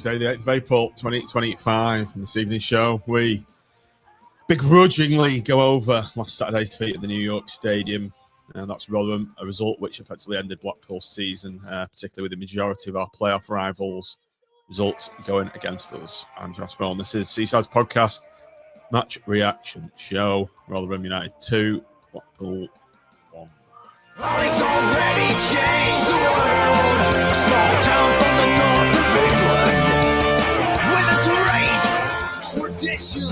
Tuesday, the 8th of April, 2025. In this evening's show, we begrudgingly go over last Saturday's defeat at the New York Stadium. And that's Rotherham, a result which effectively ended Blackpool's season, particularly with the majority of our playoff rivals' results going against us. I'm Josh Bell, and this is Seaside's podcast, match reaction show. Rotherham United 2, Blackpool 1. Ollie's already changed the world. A small town from the north of England with a great tradition.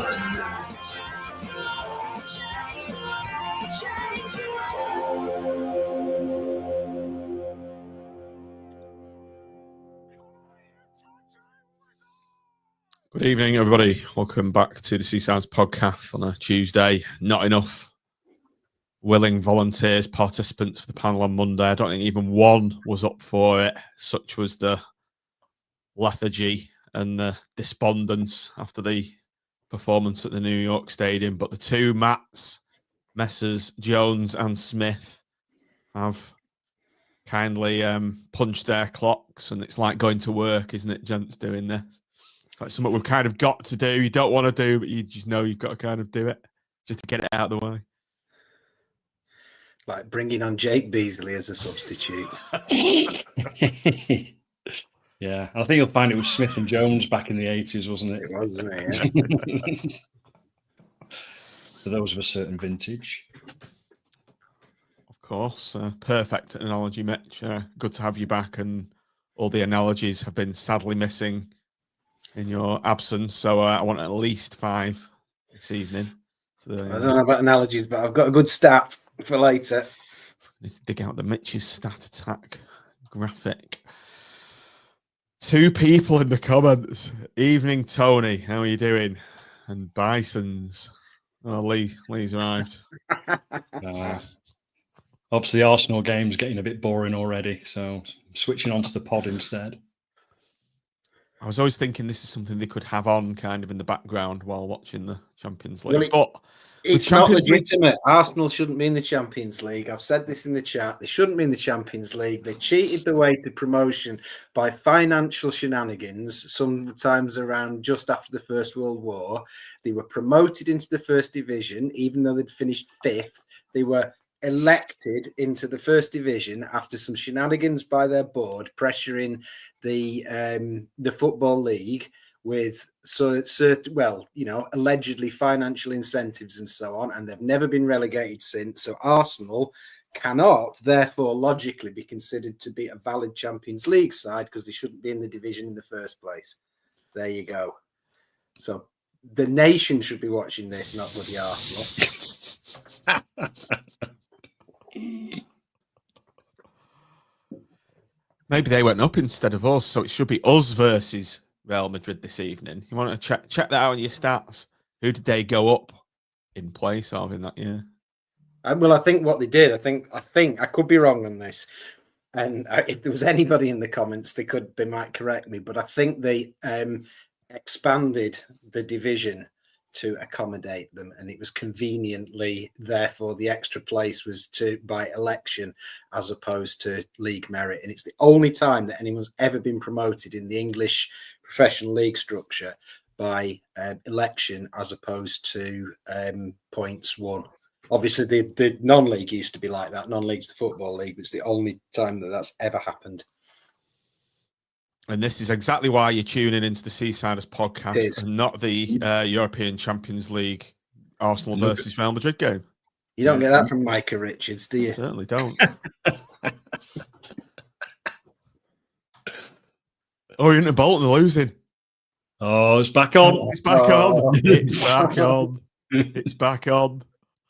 Good evening, everybody. Welcome back to the Seaside's podcast on a Tuesday. Not enough willing volunteers, participants for the panel on Monday. I don't think even one was up for it. Such was the lethargy and the despondence after the performance at the New York Stadium. But the two Matts, Messrs Jones and Smith, have kindly punched their clocks, and it's like going to work, isn't it, gents, doing this? It's like something we've kind of got to do. You don't want to do, but you just know you've got to kind of do it just to get it out of the way. Like bringing on Jake Beesley as a substitute. Yeah, I think you'll find it was Smith and Jones back in the 80s, wasn't it? It was, wasn't it? Yeah. For those of a certain vintage. Of course. Perfect analogy, Mitch. Good to have you back, and all the analogies have been sadly missing in your absence. So I want at least 5 this evening. So, I don't know about analogies, but I've got a good stat for later. Need to dig out the Mitch's stat attack graphic. 2 people in the comments. Evening, Tony. How are you doing? And Bisons. Oh, Lee's arrived. Obviously, the Arsenal game's getting a bit boring already, so switching on to the pod instead. I was always thinking this is something they could have on kind of in the background while watching the Champions League. Well, but it's not legitimate. Arsenal shouldn't be in the Champions League. I've said this in the chat. They shouldn't be in the Champions League. They cheated the way to promotion by financial shenanigans, sometimes around just after the First World War. They were promoted into the First Division, even though they'd finished 5th. They were elected into the First Division after some shenanigans by their board, pressuring the Football League with allegedly financial incentives and so on, and they've never been relegated since. So Arsenal cannot, therefore, logically be considered to be a valid Champions League side because they shouldn't be in the division in the first place. There you go. So the nation should be watching this, not bloody Arsenal. Maybe they went up instead of us, so it should be us versus Real Madrid this evening. You want to check that out on your stats? Who did they go up in place of in that year? Well, I think what they did, I think I could be wrong on this, and if there was anybody in the comments, they might correct me, but I think they expanded the division to accommodate them, and it was conveniently, therefore the extra place was by election as opposed to league merit, and it's the only time that anyone's ever been promoted in the English professional league structure by election as opposed to points won. Obviously the non-league used to be like that. Non-league's the Football League, but it's the only time that that's ever happened. And this is exactly why you're tuning into the Seasiders podcast and not the European Champions League Arsenal versus Real Madrid game. You don't get that from Micah Richards, do you? Certainly don't. Oh, you're in the Bolton, they're losing. Oh, it's back on. It's back on. It's back on. It's back on.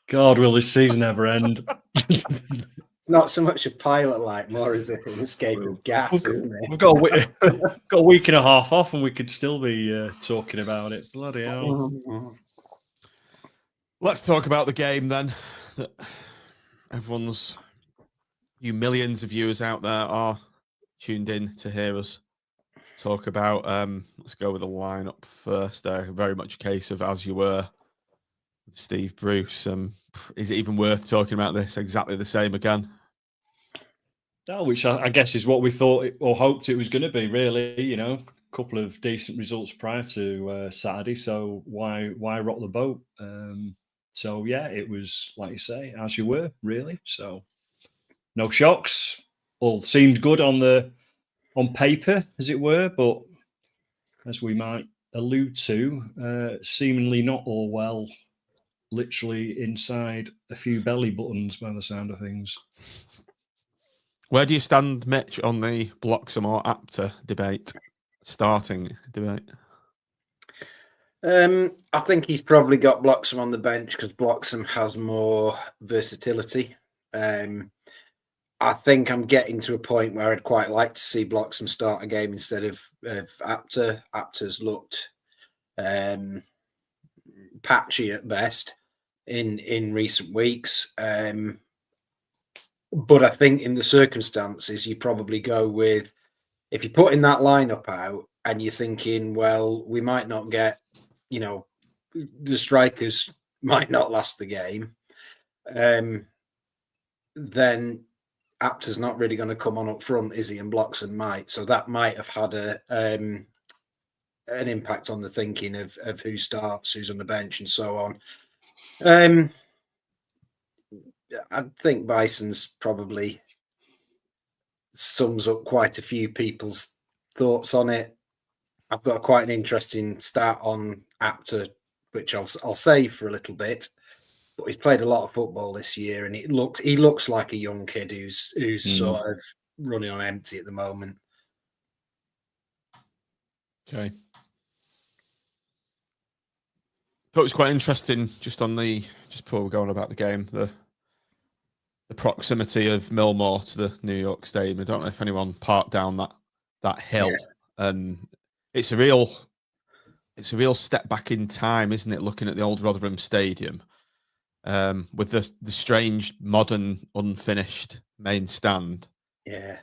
God, will this season ever end? It's not so much a pilot light, more as an escape of gas, isn't it? We've got a week and a half off, and we could still be talking about it. Bloody hell! Let's talk about the game then. That you millions of viewers out there are tuned in to hear us talk about. Let's go with the lineup first. Very much a case of as you were, Steve Bruce. Is it even worth talking about this? Exactly the same again. Which I guess is what we thought or hoped it was going to be, really. You know, couple of decent results prior to Saturday, so why rock the boat? So yeah, it was like you say, as you were really. So no shocks. All seemed good on paper, as it were, but as we might allude to, seemingly not all well. Literally inside a few belly buttons, by the sound of things. Where do you stand, Mitch, on the Bloxham or Apter debate? Starting debate. I think he's probably got Bloxham on the bench because Bloxham has more versatility. I think I'm getting to a point where I'd quite like to see Bloxham start a game instead of Apter. Apter's looked patchy at best in recent weeks. But I think in the circumstances, you probably go with, if you're putting that lineup out and you're thinking, well, we might not get, the strikers might not last the game, then Apter's not really going to come on up front, is he? And Bloxham might. So that might have had an impact on the thinking of who starts, who's on the bench, and so on. I think Bison's probably sums up quite a few people's thoughts on it. I've got quite an interesting stat on Apter, which I'll save for a little bit. But he's played a lot of football this year, and he looks like a young kid who's sort of running on empty at the moment. Okay. Thought it was quite interesting just before we go on about the game, the proximity of Millmoor to the New York Stadium. I don't know if anyone parked down that hill, and it's a real step back in time, isn't it? Looking at the old Rotherham Stadium, with the strange modern unfinished main stand. Yeah,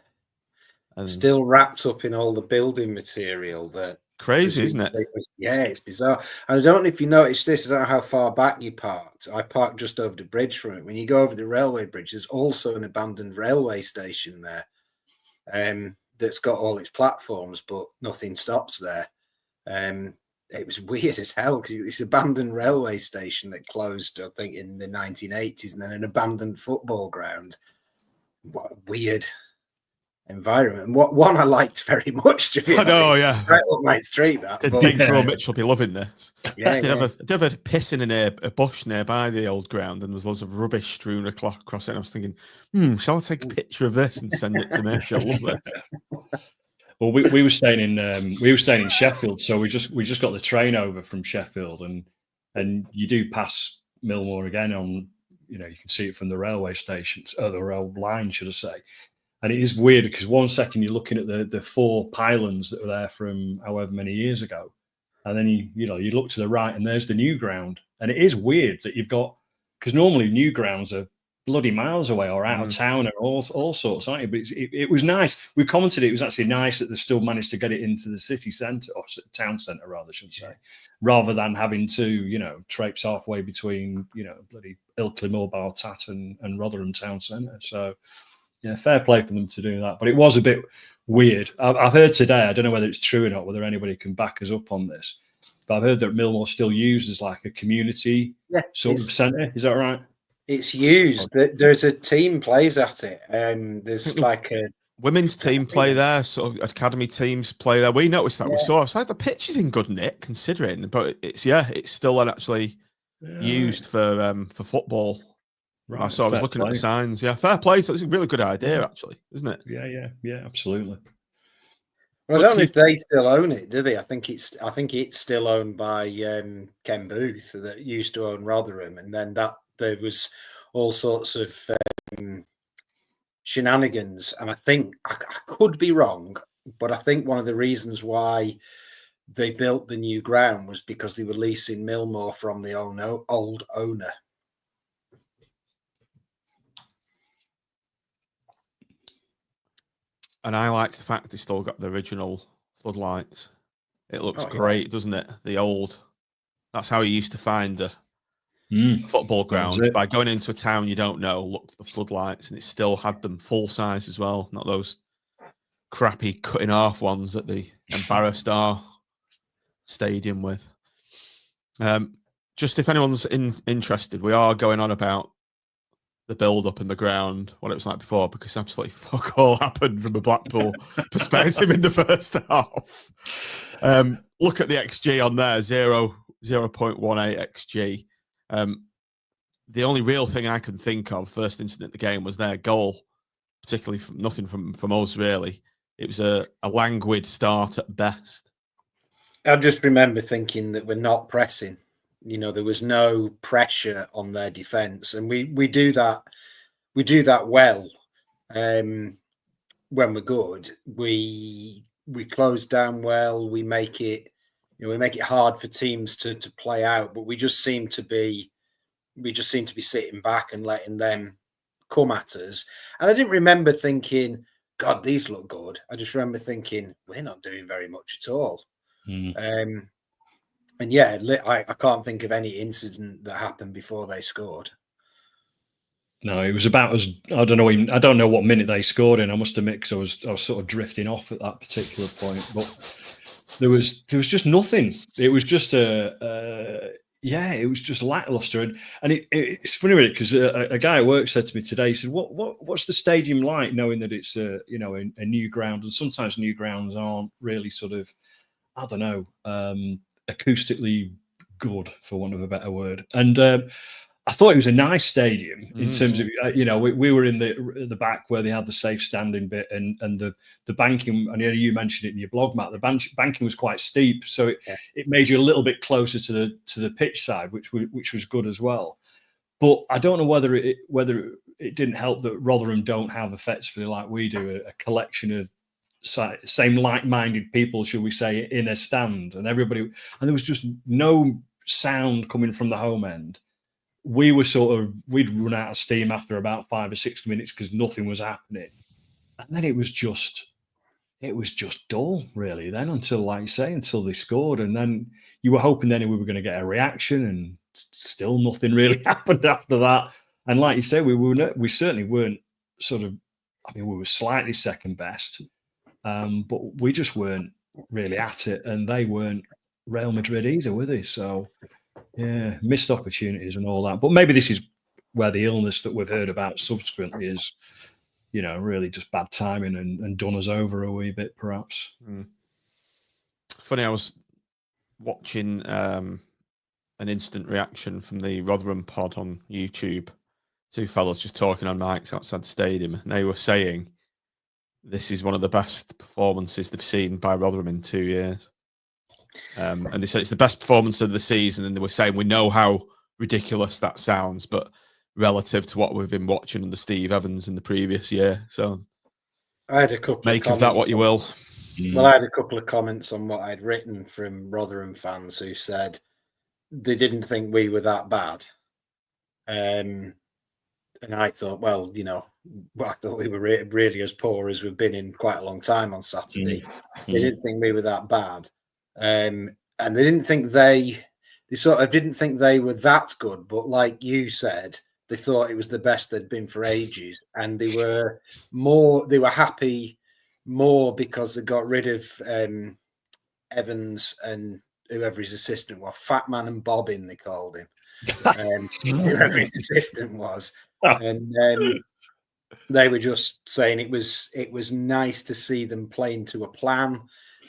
and still wrapped up in all the building material that. Crazy, isn't it? Yeah, it's bizarre. And I don't know if you noticed this. I don't know how far back you parked. I parked just over the bridge from it. When you go over the railway bridge, there's also an abandoned railway station there that's got all its platforms, but nothing stops there. It was weird as hell because this abandoned railway station that closed, I think, in the 1980s, and then an abandoned football ground. What a weird environment. And one I liked very much, to be honest. I know, yeah. Right up my street, that. I think Mitch will be loving this. Yeah, I did have a pissing in a bush nearby the old ground, and there was loads of rubbish strewn across it. And I was thinking, shall I take a picture of this and send it to Mitch? I love this. Well, we were staying in Sheffield, so we just got the train over from Sheffield, and you do pass Millmoor again on, you can see it from the railway stations, or the rail line, should I say. And it is weird because one second you're looking at the four pylons that were there from however many years ago, and then you look to the right and there's the new ground. And it is weird that you've got, because normally new grounds are bloody miles away or out of town or all sorts, aren't you? But it was nice. We commented it was actually nice that they still managed to get it into the city centre, or town centre rather, I should say, rather than having to traipse halfway between bloody Ilkley, Mobile, Tat and Rotherham town centre. So. Yeah, fair play for them to do that. But it was a bit weird. I've heard today, I don't know whether it's true or not, whether anybody can back us up on this, but I've heard that Millmoor's still used as like a community sort of centre. Is that right? It's used. There's a team plays at it. There's like a women's team play there, sort of academy teams play there. We noticed that. We saw outside the pitch is in good nick, considering, but it's still actually used for football. Right, so I was looking at the signs. Yeah, fair play. So it's a really good idea, actually, isn't it? Yeah, absolutely. Well, I don't know if they still own it, do they? I think it's still owned by Ken Booth, that used to own Rotherham, and then there was all sorts of shenanigans. And I think I could be wrong, but I think one of the reasons why they built the new ground was because they were leasing Millmoor from the old owner. And I liked the fact they still got the original floodlights. It looks great, doesn't it? The old. That's how you used to find the football ground. By going into a town you don't know, look for the floodlights, and it still had them full size as well, not those crappy cutting off ones that they embarrassed our stadium with. Just if anyone's interested, we are going on about the build-up in the ground, what it was like before, because absolutely fuck all happened from a Blackpool perspective in the first half. Look at the XG on there, 0.18 XG. The only real thing I can think of, first incident of the game, was their goal, particularly nothing from us, really. It was a languid start at best. I just remember thinking that we're not pressing. There was no pressure on their defence, and we do that. We do that well when we're good. We close down well. We make it. We make it hard for teams to play out, but we just seem to be sitting back and letting them come at us. And I didn't remember thinking, God, these look good. I just remember thinking, we're not doing very much at all. And yeah, I can't think of any incident that happened before they scored. No, it was about as I don't know what minute they scored in. I must admit, because I was sort of drifting off at that particular point. But there was just nothing. It was just it was just lackluster. And it's funny really, because a guy at work said to me today, he said, "What's the stadium like, knowing that it's a new ground, and sometimes new grounds aren't really sort of, I don't know, acoustically good, for want of a better word." And I thought it was a nice stadium in terms of, we were in the back where they had the safe standing bit, and the banking. And you mentioned it in your blog, Matt. The banking was quite steep, so it made you a little bit closer to the pitch side, which was good as well. But I don't know whether it didn't help that Rotherham don't have, effectively like we do, a collection of same like-minded people, shall we say, in a stand, and there was just no sound coming from the home end. We'd run out of steam after about 5 or 6 minutes because nothing was happening, and then it was just dull, really. Then until they scored, and then you were hoping then we were going to get a reaction, and still nothing really happened after that. And like you say, we certainly weren't we were slightly second best. But we just weren't really at it, and they weren't Real Madrid either, were they? So, yeah, missed opportunities and all that. But maybe this is where the illness that we've heard about subsequently is, really just bad timing and done us over a wee bit, perhaps. Funny, I was watching an instant reaction from the Rotherham pod on YouTube. Two fellas just talking on mics outside the stadium, and they were saying this is one of the best performances they've seen by Rotherham in 2 years. And they said it's the best performance of the season. And they were saying, we know how ridiculous that sounds, but relative to what we've been watching under Steve Evans in the previous year. So I had a couple make of that what you will. Well, I had a couple of comments on what I'd written from Rotherham fans who said they didn't think we were that bad. And I thought, well, I thought we were really as poor as we've been in quite a long time on Saturday. They didn't think we were that bad. And they didn't think they sort of didn't think they were that good. But like you said, they thought it was the best they'd been for ages. And they were happy more because they got rid of Evans and whoever his assistant was, Fat Man and Bobbin, they called him. Whoever his assistant was. And they were just saying it was nice to see them playing to a plan.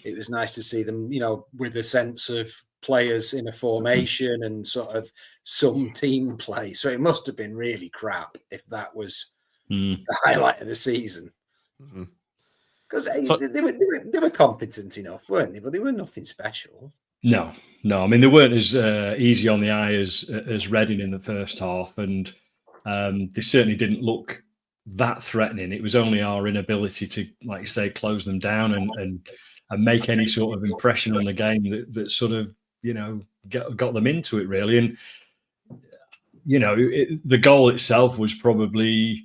It was nice to see them, with a sense of players in a formation and sort of some team play. So it must have been really crap if that was the highlight of the season. Because they were competent enough, weren't they? But they were nothing special. No. I mean, they weren't as easy on the eye as Reading in the first half, and they certainly didn't look that threatening. It was only our inability to, like you say, close them down and make any sort of impression on the game that sort of, got them into it, really. And, the goal itself was probably,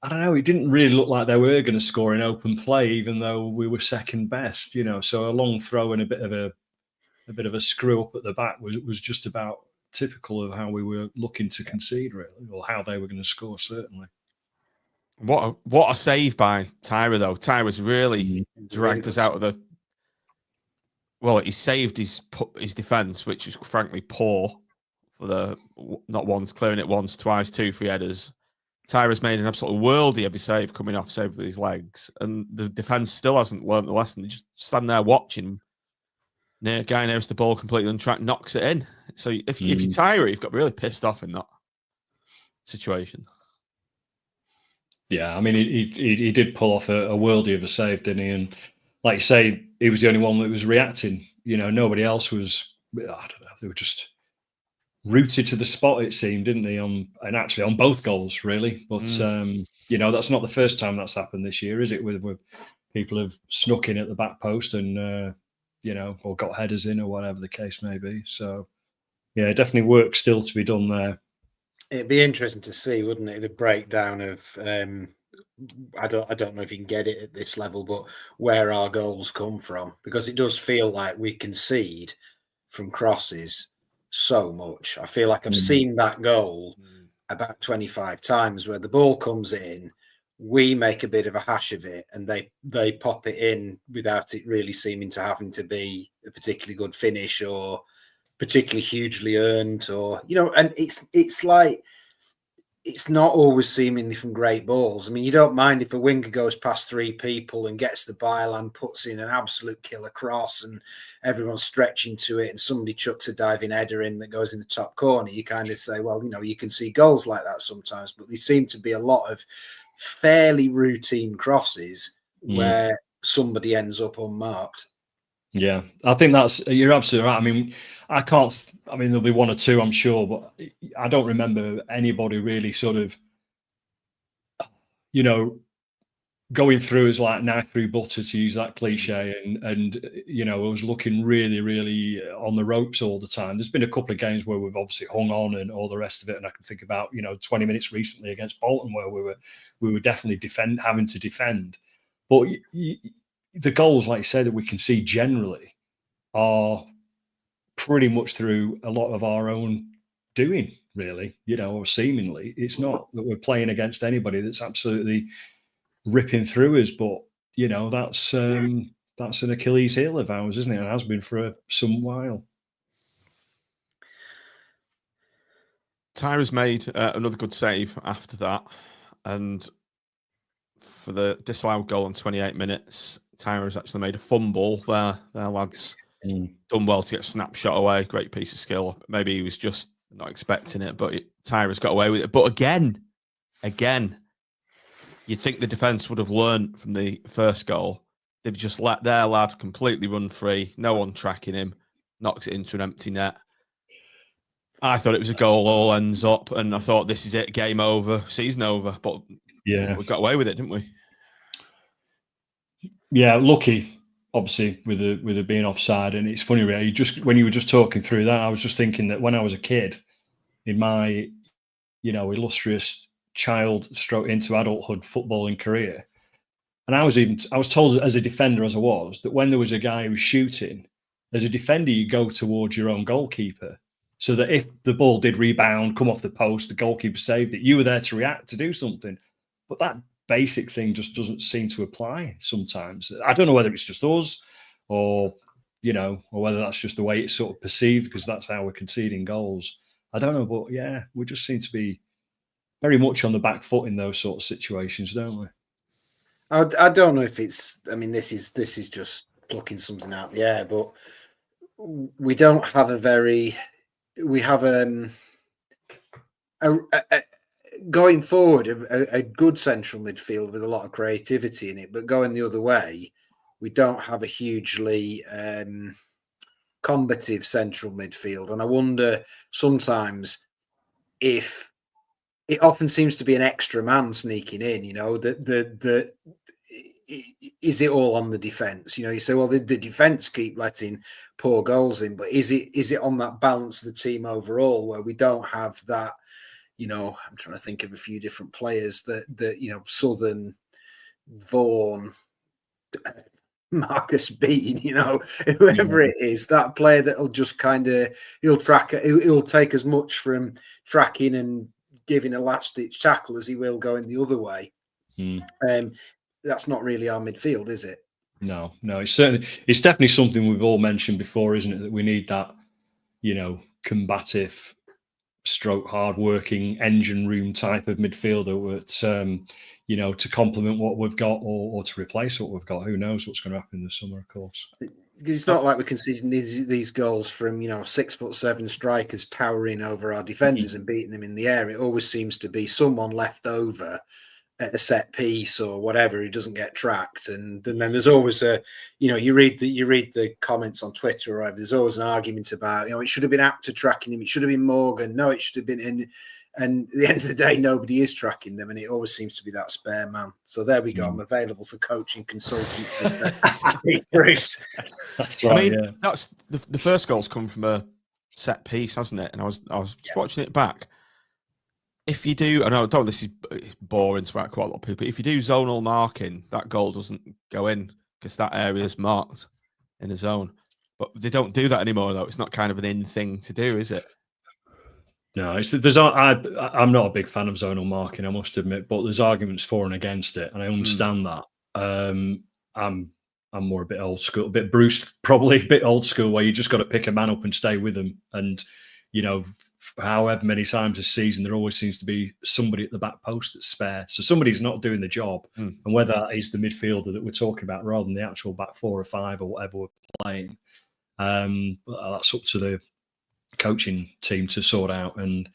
I don't know, it didn't really look like they were going to score in open play, even though we were second best, So a long throw and a bit of a screw up at the back was just about typical of how we were looking to concede, really, or how they were going to score, certainly. What a save by Tyrer, though. Tyrer's really dragged us out of the. Well, he saved his defence, which was frankly poor for the not once clearing it once, twice, 2 free headers. Tyrer's made an absolute worldie of his save coming off, save with his legs, and the defence still hasn't learnt the lesson. They just stand there watching. Guy nearest the ball completely untracked, knocks it in. So if you're Tyrer, you've got really pissed off in that situation. Yeah, I mean, he did pull off a worldie of a save, didn't he? And like you say, he was the only one that was reacting. You know, nobody else was. I don't know. They were just rooted to the spot. It seemed, didn't they? And actually on both goals, really. But you know, that's not the first time that's happened this year, is it? With people have snuck in at the back post and you know, or got headers in, or whatever the case may be. So yeah, definitely work still to be done there. It'd be interesting to see, wouldn't it? The breakdown of I don't know if you can get it at this level, but where our goals come from, because it does feel like we concede from crosses so much. I feel like I've seen that goal about 25 times where the ball comes in, we make a bit of a hash of it, and they pop it in without it really seeming to having to be a particularly good finish or particularly hugely earned, or you know. And it's like it's not always seemingly from great balls. I mean, you don't mind if a winger goes past 3 people and gets the byline, puts in an absolute killer cross, and everyone's stretching to it, and somebody chucks a diving header in that goes in the top corner. You kind of say, well, you know, you can see goals like that sometimes, but there seem to be a lot of fairly routine crosses where somebody ends up unmarked. Yeah, I think you're absolutely right. I mean, there'll be 1 or 2, I'm sure, but I don't remember anybody really sort of, you know, going through as like knife through butter, to use that cliche, and you know, I was looking really, really on the ropes all the time. There's been a couple of games where we've obviously hung on and all the rest of it, and I can think about, you know, 20 minutes recently against Bolton where we were definitely having to defend, but the goals, like you say, that we can see generally are pretty much through a lot of our own doing, really, you know, or seemingly. It's not that we're playing against anybody that's absolutely ripping through us, but you know, that's an Achilles heel of ours, isn't it? And has been for some while. Tyrer's made another good save after that, and for the disallowed goal in 28 minutes, Tyrer's actually made a fumble there. Their lads done well to get a snapshot away. Great piece of skill. Maybe he was just not expecting it, but Tyrer's got away with it. But again, you'd think the defence would have learned from the first goal. They've just let their lad completely run free. No one tracking him. Knocks it into an empty net. I thought it was a goal, all ends up, and I thought this is it, game over, season over. But yeah, we got away with it, didn't we? Yeah, lucky, obviously, with it being offside. And it's funny, really, when you were just talking through that, I was just thinking that when I was a kid, in my, you know, illustrious child stroke into adulthood footballing career, and I was told as a defender, as I was, that when there was a guy who was shooting, as a defender, you go towards your own goalkeeper, so that if the ball did rebound, come off the post, the goalkeeper saved it, you were there to react, to do something. But that basic thing just doesn't seem to apply sometimes. I don't know whether it's just us or, you know, or whether that's just the way it's sort of perceived because that's how we're conceding goals. I don't know, but yeah, we just seem to be very much on the back foot in those sort of situations, don't we? I don't know if it's, I mean, this is just plucking something out of the air, but we don't have we have going forward, a good central midfield with a lot of creativity in it, but going the other way, we don't have a hugely combative central midfield. And I wonder sometimes if it often seems to be an extra man sneaking in, you know, is it all on the defence? You know, you say, well, the defence keep letting poor goals in, but is it on that balance of the team overall where we don't have that? You know, I'm trying to think of a few different players that you know, Southern, Vaughan, Marcus Bean, you know, whoever it is, that player that'll just kind of, he'll take as much from tracking and giving a last-ditch tackle as he will going the other way. That's not really our midfield, is it? No, it's definitely something we've all mentioned before, isn't it? That we need that, combative, stroke hard-working engine room type of midfielder to complement what we've got or to replace what we've got. Who knows what's going to happen in the summer, of course. Because it's not like we're conceding these goals from 6'7" strikers towering over our defenders and beating them in the air. It always seems to be someone left over at a set piece or whatever who doesn't get tracked, and then there's always you read the comments on Twitter or whatever, there's always an argument about it should have been Apter tracking him, it should have been Morgan, no, it should have been in. And at the end of the day, nobody is tracking them, and it always seems to be that spare man. So there we go. I'm available for coaching consultants. Bruce. That's right. That's the first goal's come from a set piece, hasn't it? And I was just watching it back. If you do, I know this is boring to quite a lot of people, but if you do zonal marking, that goal doesn't go in because that area is marked in a zone. But they don't do that anymore, though. It's not kind of an in thing to do, is it? No, I'm not a big fan of zonal marking, I must admit, but there's arguments for and against it, and I understand that. I'm more a bit old school, a bit Bruce, probably a bit old school, where you just got to pick a man up and stay with them. And however many times this season, there always seems to be somebody at the back post that's spare. So somebody's not doing the job. And whether that is the midfielder that we're talking about rather than the actual back 4 or 5 or whatever we're playing, that's up to the coaching team to sort out. And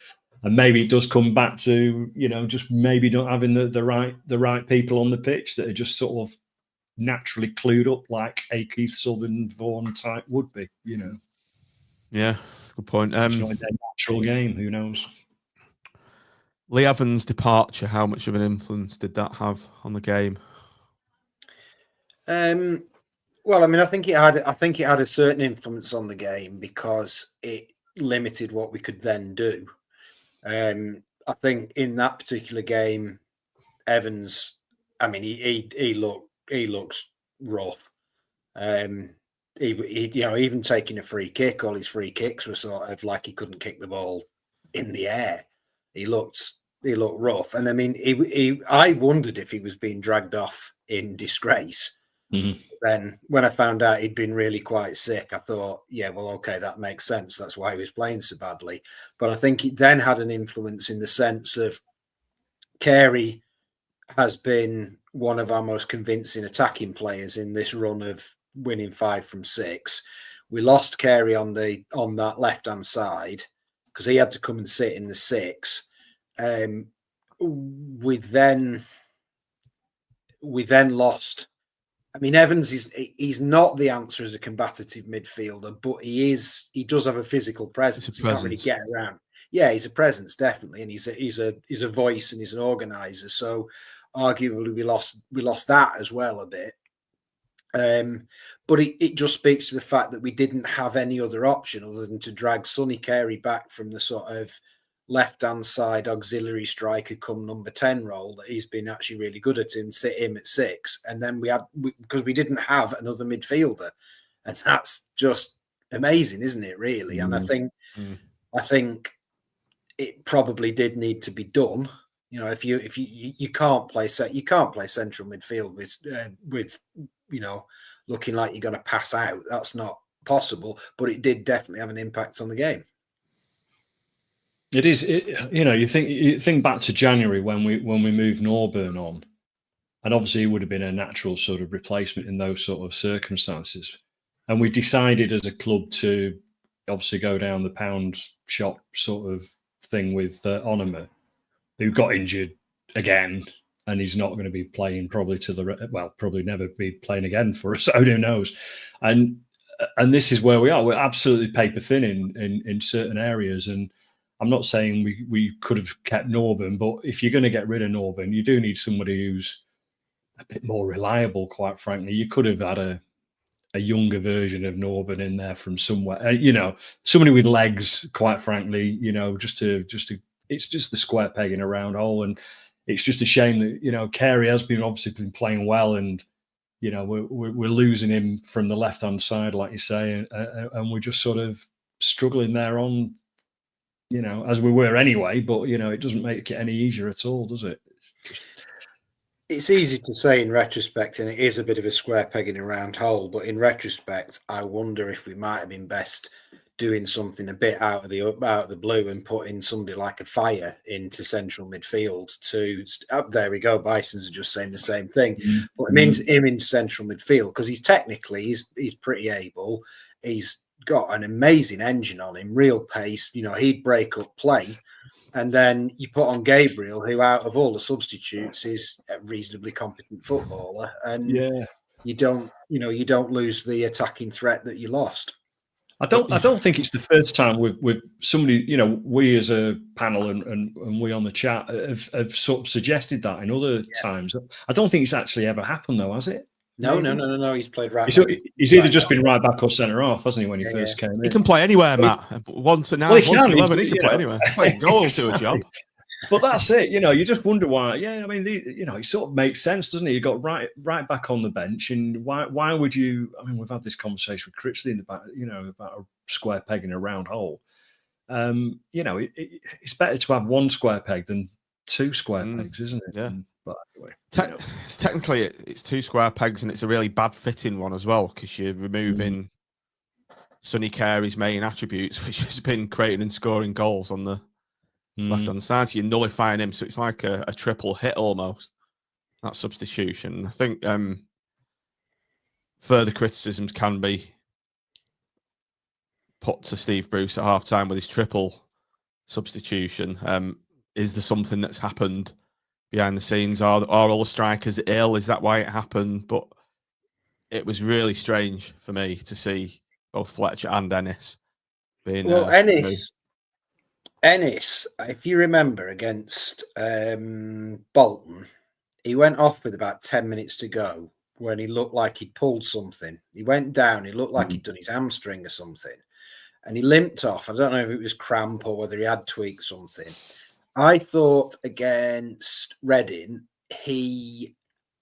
maybe it does come back to, just maybe not having the right people on the pitch that are just sort of naturally clued up like a Keith Southern Vaughan type would be, Yeah, good point. It's not a natural game, who knows? Lee Evans' departure, how much of an influence did that have on the game? Well, I think it had a certain influence on the game because it limited what we could then do. I think in that particular game, Evans, he looks rough. Even taking a free kick, all his free kicks were sort of like he couldn't kick the ball in the air. He looked rough, and I wondered if he was being dragged off in disgrace. Then when I found out he'd been really quite sick, I thought, yeah, well, okay, that makes sense. That's why he was playing so badly. But I think it then had an influence in the sense of Carey has been one of our most convincing attacking players in this run of winning 5 from 6. We lost Carey on that left-hand side because he had to come and sit in the 6. We then lost. Evans he's not the answer as a combative midfielder, but he does have a physical presence. He can't really get around. Yeah, he's a presence, definitely, and he's a voice and he's an organizer. So arguably we lost that as well a bit. But it just speaks to the fact that we didn't have any other option other than to drag Sonny Carey back from the sort of left-hand side auxiliary striker come number 10 role that he's been actually really good at, him sit him at 6, and then because we didn't have another midfielder, and that's just amazing, isn't it, really? And I think it probably did need to be done. If you can't play central midfield with looking like you're going to pass out, that's not possible, but it did definitely have an impact on the game. It is, you think back to January when we moved Norburn on, and obviously it would have been a natural sort of replacement in those sort of circumstances. And we decided as a club to obviously go down the pound shop sort of thing with Onoma, who got injured again, and he's not going to be playing probably probably never be playing again for us. So who knows? And this is where we are. We're absolutely paper thin in certain areas, and I'm not saying we could have kept Norburn, but if you're going to get rid of Norburn, you do need somebody who's a bit more reliable, quite frankly. You could have had a younger version of Norburn in there from somewhere, somebody with legs, quite frankly, just to it's just the square peg in a round hole. And it's just a shame that, Carey has obviously been playing well, and, we're losing him from the left-hand side, like you say, and we're just sort of struggling there on, as we were anyway, but, it doesn't make it any easier at all, does it? It's just It's easy to say in retrospect, and it is a bit of a square peg in a round hole. But in retrospect, I wonder if we might have been best doing something a bit out of the blue and putting somebody like a Fire into central midfield. There we go. Bisons are just saying the same thing. But him in central midfield because he's pretty able. He's got an amazing engine on him, real pace. He'd break up play. And then you put on Gabriel, who out of all the substitutes is a reasonably competent footballer, and you don't lose the attacking threat that you lost. I don't think it's the first time with somebody, we as a panel and we on the chat have sort of suggested that in other times. I don't think it's actually ever happened though, has it? No. He's played right. He's either just been right back or centre off, hasn't he? When he first came in, he can play anywhere, Matt. Once an hour, he can play anywhere. Play goals to a job. But that's it. You just wonder why. Yeah, I mean, it sort of makes sense, doesn't it? You got right back on the bench, and why would you? I mean, we've had this conversation with Critchley in the back, about a square peg in a round hole. It's better to have one square peg than two square pegs, isn't it? Yeah. But anyway, technically, it's two square pegs, and it's a really bad fitting one as well because you're removing Sonny Carey's main attributes, which has been creating and scoring goals on the left-hand side. So you're nullifying him, so it's like a triple hit almost, that substitution. I think further criticisms can be put to Steve Bruce at half-time with his triple substitution. Is there something that's happened behind the scenes? Are all the strikers ill? Is that why it happened? But it was really strange for me to see both Fletcher and Ennis being... Ennis, if you remember, against Bolton, he went off with about 10 minutes to go when he looked like he'd pulled something. He went down, he looked like he'd done his hamstring or something, and he limped off. I don't know if it was cramp or whether he had tweaked something. I thought against Reading, he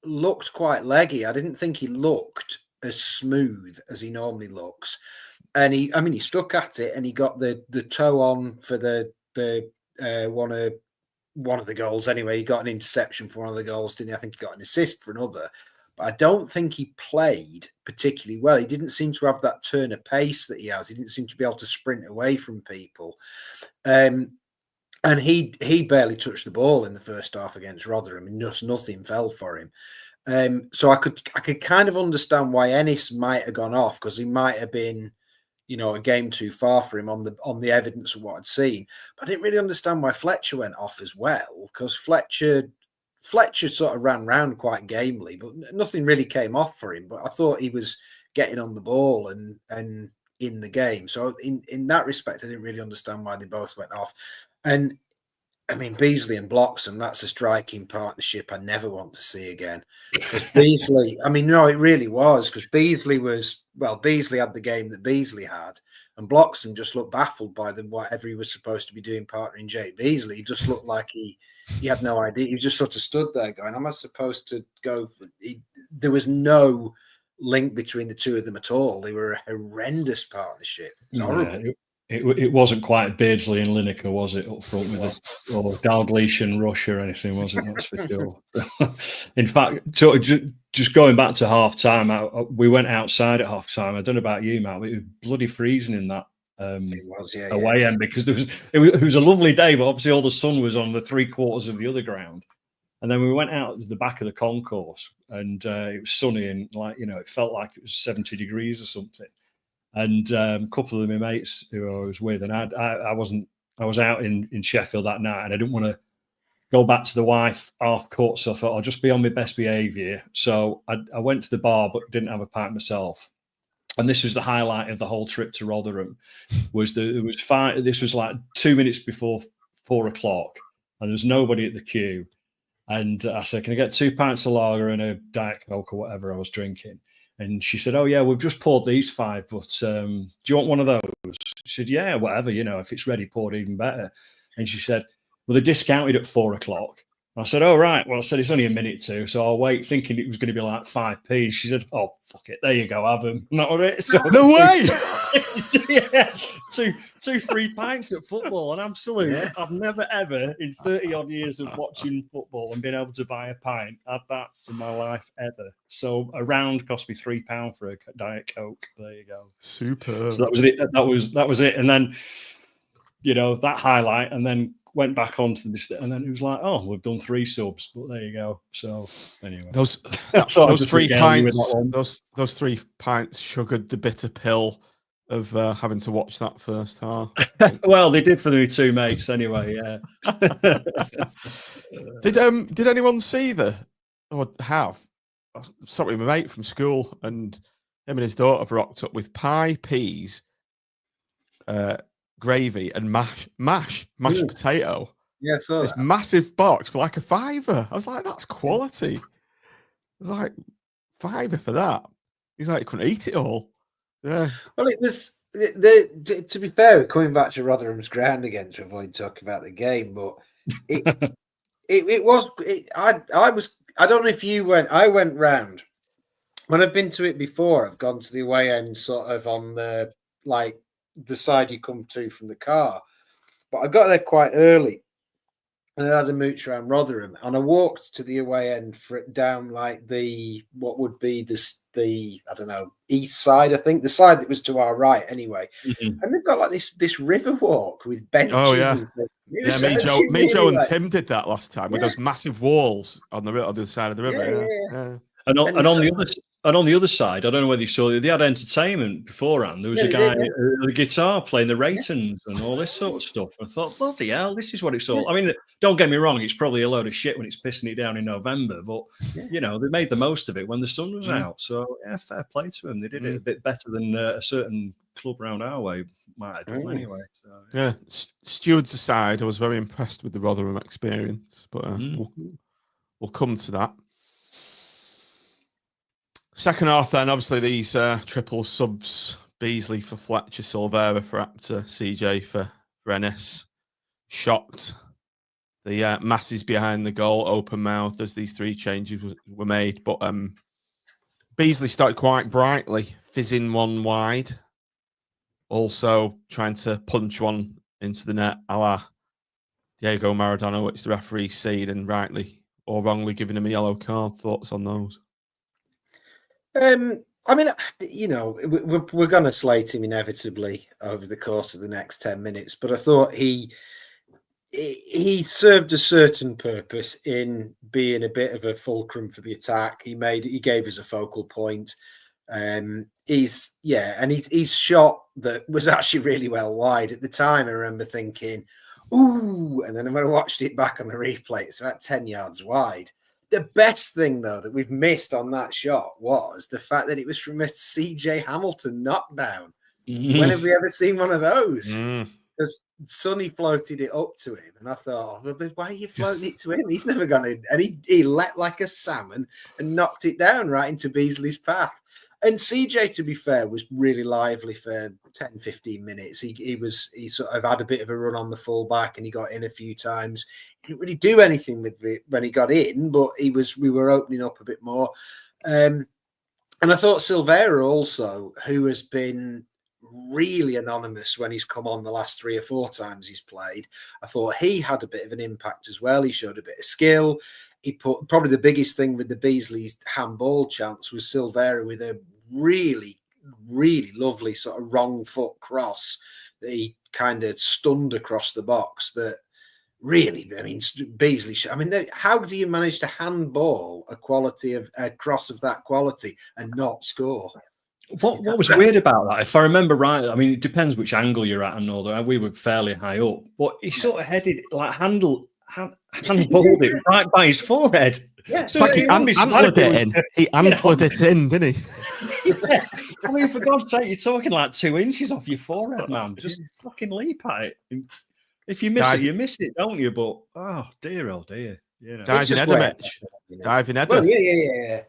looked quite leggy. I didn't think he looked as smooth as he normally looks. And he stuck at it, and he got the toe on for the one of the goals. Anyway, he got an interception for one of the goals, didn't he? I think he got an assist for another. But I don't think he played particularly well. He didn't seem to have that turn of pace that he has. He didn't seem to be able to sprint away from people. And he barely touched the ball in the first half against Rotherham, and just nothing fell for him. So I could kind of understand why Ennis might have gone off, because he might have been, a game too far for him on the evidence of what I'd seen. But I didn't really understand why Fletcher went off as well, because Fletcher sort of ran round quite gamely, but nothing really came off for him. But I thought he was getting on the ball and in the game. So in that respect, I didn't really understand why they both went off. And I mean, Beesley and Bloxham, that's a striking partnership I never want to see again. Because Beesley, it really was, because Beesley had the game that Beesley had, and Bloxham just looked baffled by whatever he was supposed to be doing partnering Jake Beesley. He just looked like he had no idea. He just sort of stood there going, am I supposed to go? There was no link between the two of them at all. They were a horrendous partnership. It was horrible. It wasn't quite Beardsley and Lineker, was it, up front with it, or Dalglish and Rush or anything, was it? That's for sure. In fact, just going back to half time, we went outside at half time. I don't know about you, Matt, but it was bloody freezing in that away end, because it was a lovely day, but obviously all the sun was on the 3/4 of the other ground. And then we went out to the back of the concourse, and it was sunny, and it felt like it was 70 degrees or something. And a couple of my mates who I was with, and I was out in Sheffield that night, and I didn't want to go back to the wife half cut, so I thought I'll just be on my best behaviour. So I went to the bar, but didn't have a pint myself. And this was the highlight of the whole trip to Rotherham. This was like 2 minutes before 4 o'clock, and there was nobody at the queue. And I said, "Can I get 2 pints of lager and a Diet Coke or whatever I was drinking?" And she said, "Oh, yeah, we've just poured these 5, but do you want one of those?" She said, "Yeah, whatever, if it's ready poured, even better." And she said, "Well, they discounted at 4 o'clock. I said, "Oh, right." Well, I said, "It's only a minute too, so I'll wait," thinking it was going to be like 5p. She said, "Oh, fuck it. There you go. Have them." Not it. So No way! yeah, two free pints at football. An absolute. I've never, ever, in 30-odd years of watching football and being able to buy a pint, had that in my life ever. So a round cost me £3 for a Diet Coke. There you go. Super. So that was it. That was it. And then, that highlight, and then went back onto this, and then it was like, oh, we've done 3 subs, but there you go. So anyway, those 3 pints, those 3 pints sugared the bitter pill of having to watch that first half. Well, they did for the 2 mates anyway. Yeah. Did anyone see or have? Sorry, my mate from school, and him and his daughter have rocked up with pie, peas, gravy, and mashed potato. Yeah, I saw this that. massive box for like a £5. I was like, that's quality. I was like, £5 for that. He's like, he couldn't eat it all. Yeah. Well, it was to be fair, coming back to Rotherham's ground again to avoid talking about the game, but it was. I don't know if you went. I went round when I've been to it before. I've gone to the away end, sort of on the side you come to from the car, but I got there quite early. And I had a mooch around Rotherham, and I walked to the away end down like what would be the I don't know, east side, I think, the side that was to our right anyway. Mm-hmm. And they've got like this river walk with benches. Oh yeah, and me, Joe, and Tim did that last time with those massive walls on the other side of the river. Yeah. And on the other side, I don't know whether you saw it, they had entertainment beforehand. There was a guy with a guitar playing the ratings and all this sort of stuff. I thought, bloody hell, this is what it's all. I mean, don't get me wrong, it's probably a load of shit when it's pissing it down in November, but they made the most of it when the sun was out. So yeah, fair play to them. They did it a bit better than a certain club round our way might have done anyway. So, yeah, Stewards aside, I was very impressed with the Rotherham experience, but we'll come to that. Second half, then, obviously, these triple subs, Beesley for Fletcher, Silvera for Apter, CJ for Ennis. Shocked. The masses behind the goal, open mouth as these 3 changes were made. But Beesley started quite brightly, fizzing one wide. Also trying to punch one into the net, a la Diego Maradona, which the referee seen and rightly or wrongly giving him a yellow card. Thoughts on those? I mean, we're going to slate him inevitably over the course of the next 10 minutes, but I thought he served a certain purpose in being a bit of a fulcrum for the attack. He gave us a focal point. He's shot that was actually really well wide at the time. I remember thinking, ooh, and then when I watched it back on the replay, it's about 10 yards wide. The best thing, though, that we've missed on that shot was the fact that it was from a CJ Hamilton knockdown. When have we ever seen one of those? Because Sonny floated it up to him, and I thought, why are you floating it to him? He's never going to. And he leapt like a salmon and knocked it down right into Beesley's path. And CJ, to be fair, was really lively for 10, 15 minutes. He sort of had a bit of a run on the fullback, and he got in a few times. He didn't really do anything with it when he got in, but we were opening up a bit more. And I thought Silvera also, who has been really anonymous when he's come on the last 3 or 4 times he's played, I thought he had a bit of an impact as well. He showed a bit of skill. He put probably the biggest thing with the Beesley's handball chance was Silvera with a really, really lovely sort of wrong foot cross that he kind of stunned across the box. That really, I mean, Beesley. I mean, how do you manage to handball a cross of that quality and not score? What was weird about that? If I remember right, I mean, it depends which angle you're at and all that. We were fairly high up, but he sort of headed like handballed it right by his forehead. Yeah, it's like he antlered it in. He antlered it in, didn't he? Yeah. I mean, for God's sake, you're talking like 2 inches off your forehead, man. Just fucking leap at it. If you miss it, you miss it, don't you? But oh dear. Diving header, Mitch. Diving header. Well, yeah.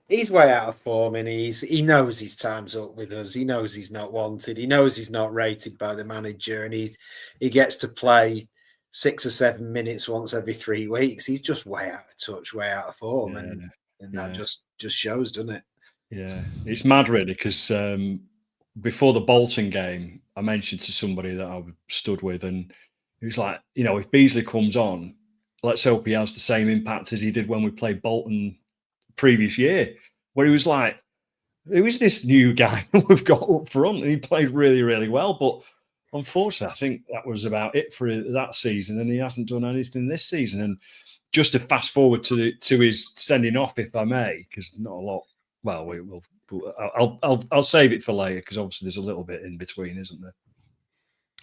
He's way out of form, and he knows his time's up with us. He knows he's not wanted. He knows he's not rated by the manager, and he gets to play 6 or 7 minutes once every 3 weeks. He's just way out of touch, way out of form, and that just shows, doesn't it? Yeah, it's mad really because before the Bolton game, I mentioned to somebody that I stood with, and he was like, if Beesley comes on, let's hope he has the same impact as he did when we played Bolton previous year, where he was like, who is this new guy we've got up front? And he played really, really well. But unfortunately, I think that was about it for that season, and he hasn't done anything this season. And just to fast forward to his sending off, if I may, because not a lot. Well, we will. I'll save it for later because obviously there's a little bit in between, isn't there?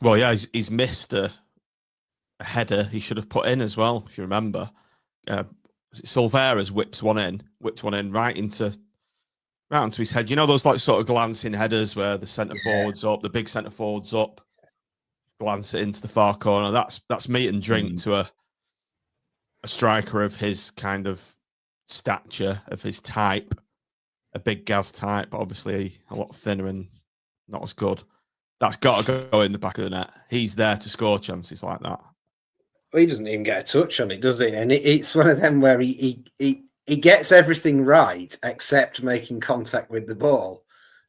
Well, yeah, he's missed a header he should have put in as well, if you remember. Silvera's whipped one in right into his head. You know those like sort of glancing headers where the centre forward's up, the big centre forward's up, glance it into the far corner. That's meat and drink to a striker of his kind of stature, of his type, a big Gaz type, but obviously a lot thinner and not as good. That's got to go in the back of the net. He's there to score chances like that. Well, he doesn't even get a touch on it, does he? And it's one of them where he gets everything right except making contact with the ball.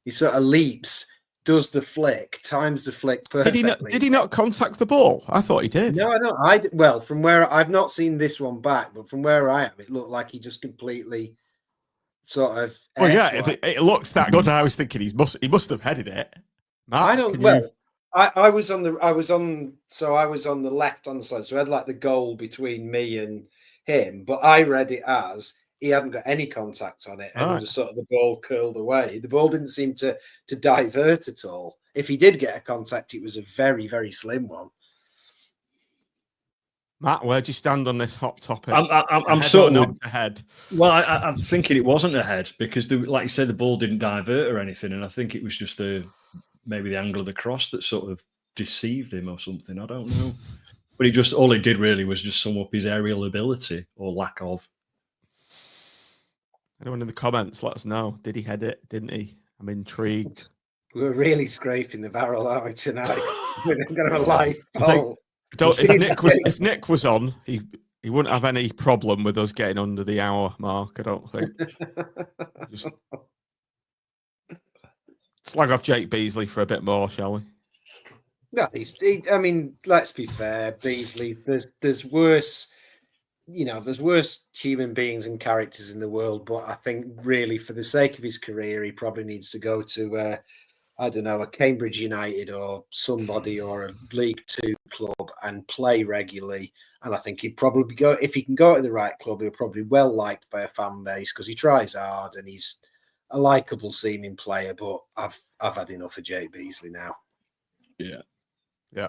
He sort of leaps, does the flick, times the flick perfectly. Did he not contact the ball? I thought he did. No, I don't. Well, from where I've not seen this one back, but from where I am, it looked like he just completely sort of. Well, yeah, if it looks that good. I was thinking he must have headed it. Matt, I don't. Well, I was on the left on the side, so I had like the goal between me and him, but I read it as he hadn't got any contact on it, and just sort of the ball curled away. The ball didn't seem to divert at all. If he did get a contact, it was a very, very slim one. Matt, where do you stand on this hot topic? I'm sort of ahead. Well, I'm thinking it wasn't ahead because, like you said, the ball didn't divert or anything, and I think it was just maybe the angle of the cross that sort of deceived him or something. I don't know, but all he did really was just sum up his aerial ability or lack of. Anyone in the comments, let us know. Did he head it? Didn't he? I'm intrigued. We're really scraping the barrel, aren't we, tonight? We're going to have a live poll. If Nick was on, he wouldn't have any problem with us getting under the hour mark, I don't think. Just slag off Jake Beesley for a bit more, shall we? No, I mean, let's be fair, Beesley. There's worse, there's worse human beings and characters in the world. But I think really, for the sake of his career, he probably needs to go to I don't know, a Cambridge United or somebody or a League Two club and play regularly. And I think he'd probably go, if he can go to the right club, he'll probably be well liked by a fan base because he tries hard and he's a likable seeming player. But I've had enough of Jay Beesley now. Yeah.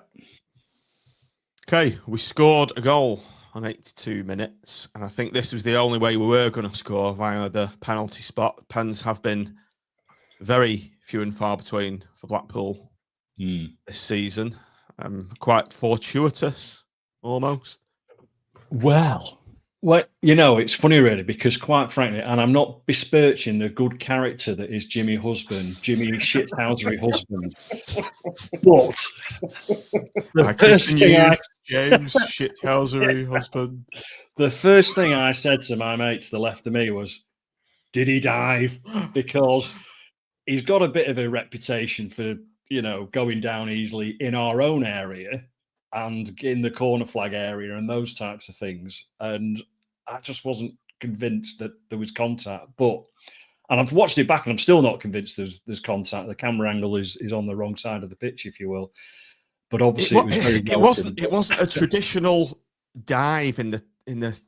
Okay, we scored a goal on 82 minutes, and I think this was the only way we were going to score via the penalty spot. Pens have been very few and far between for Blackpool this season. Quite fortuitous, almost. Well, it's funny really because quite frankly, and I'm not besmirching the good character that is Jimmy Shithousery husband, but James Shithousery husband. The first thing I said to my mate to the left of me was, "Did he dive?" Because he's got a bit of a reputation for, going down easily in our own area and in the corner flag area and those types of things. And I just wasn't convinced that there was contact. And I've watched it back and I'm still not convinced there's contact. The camera angle is on the wrong side of the pitch, if you will. But obviously it wasn't a traditional dive in the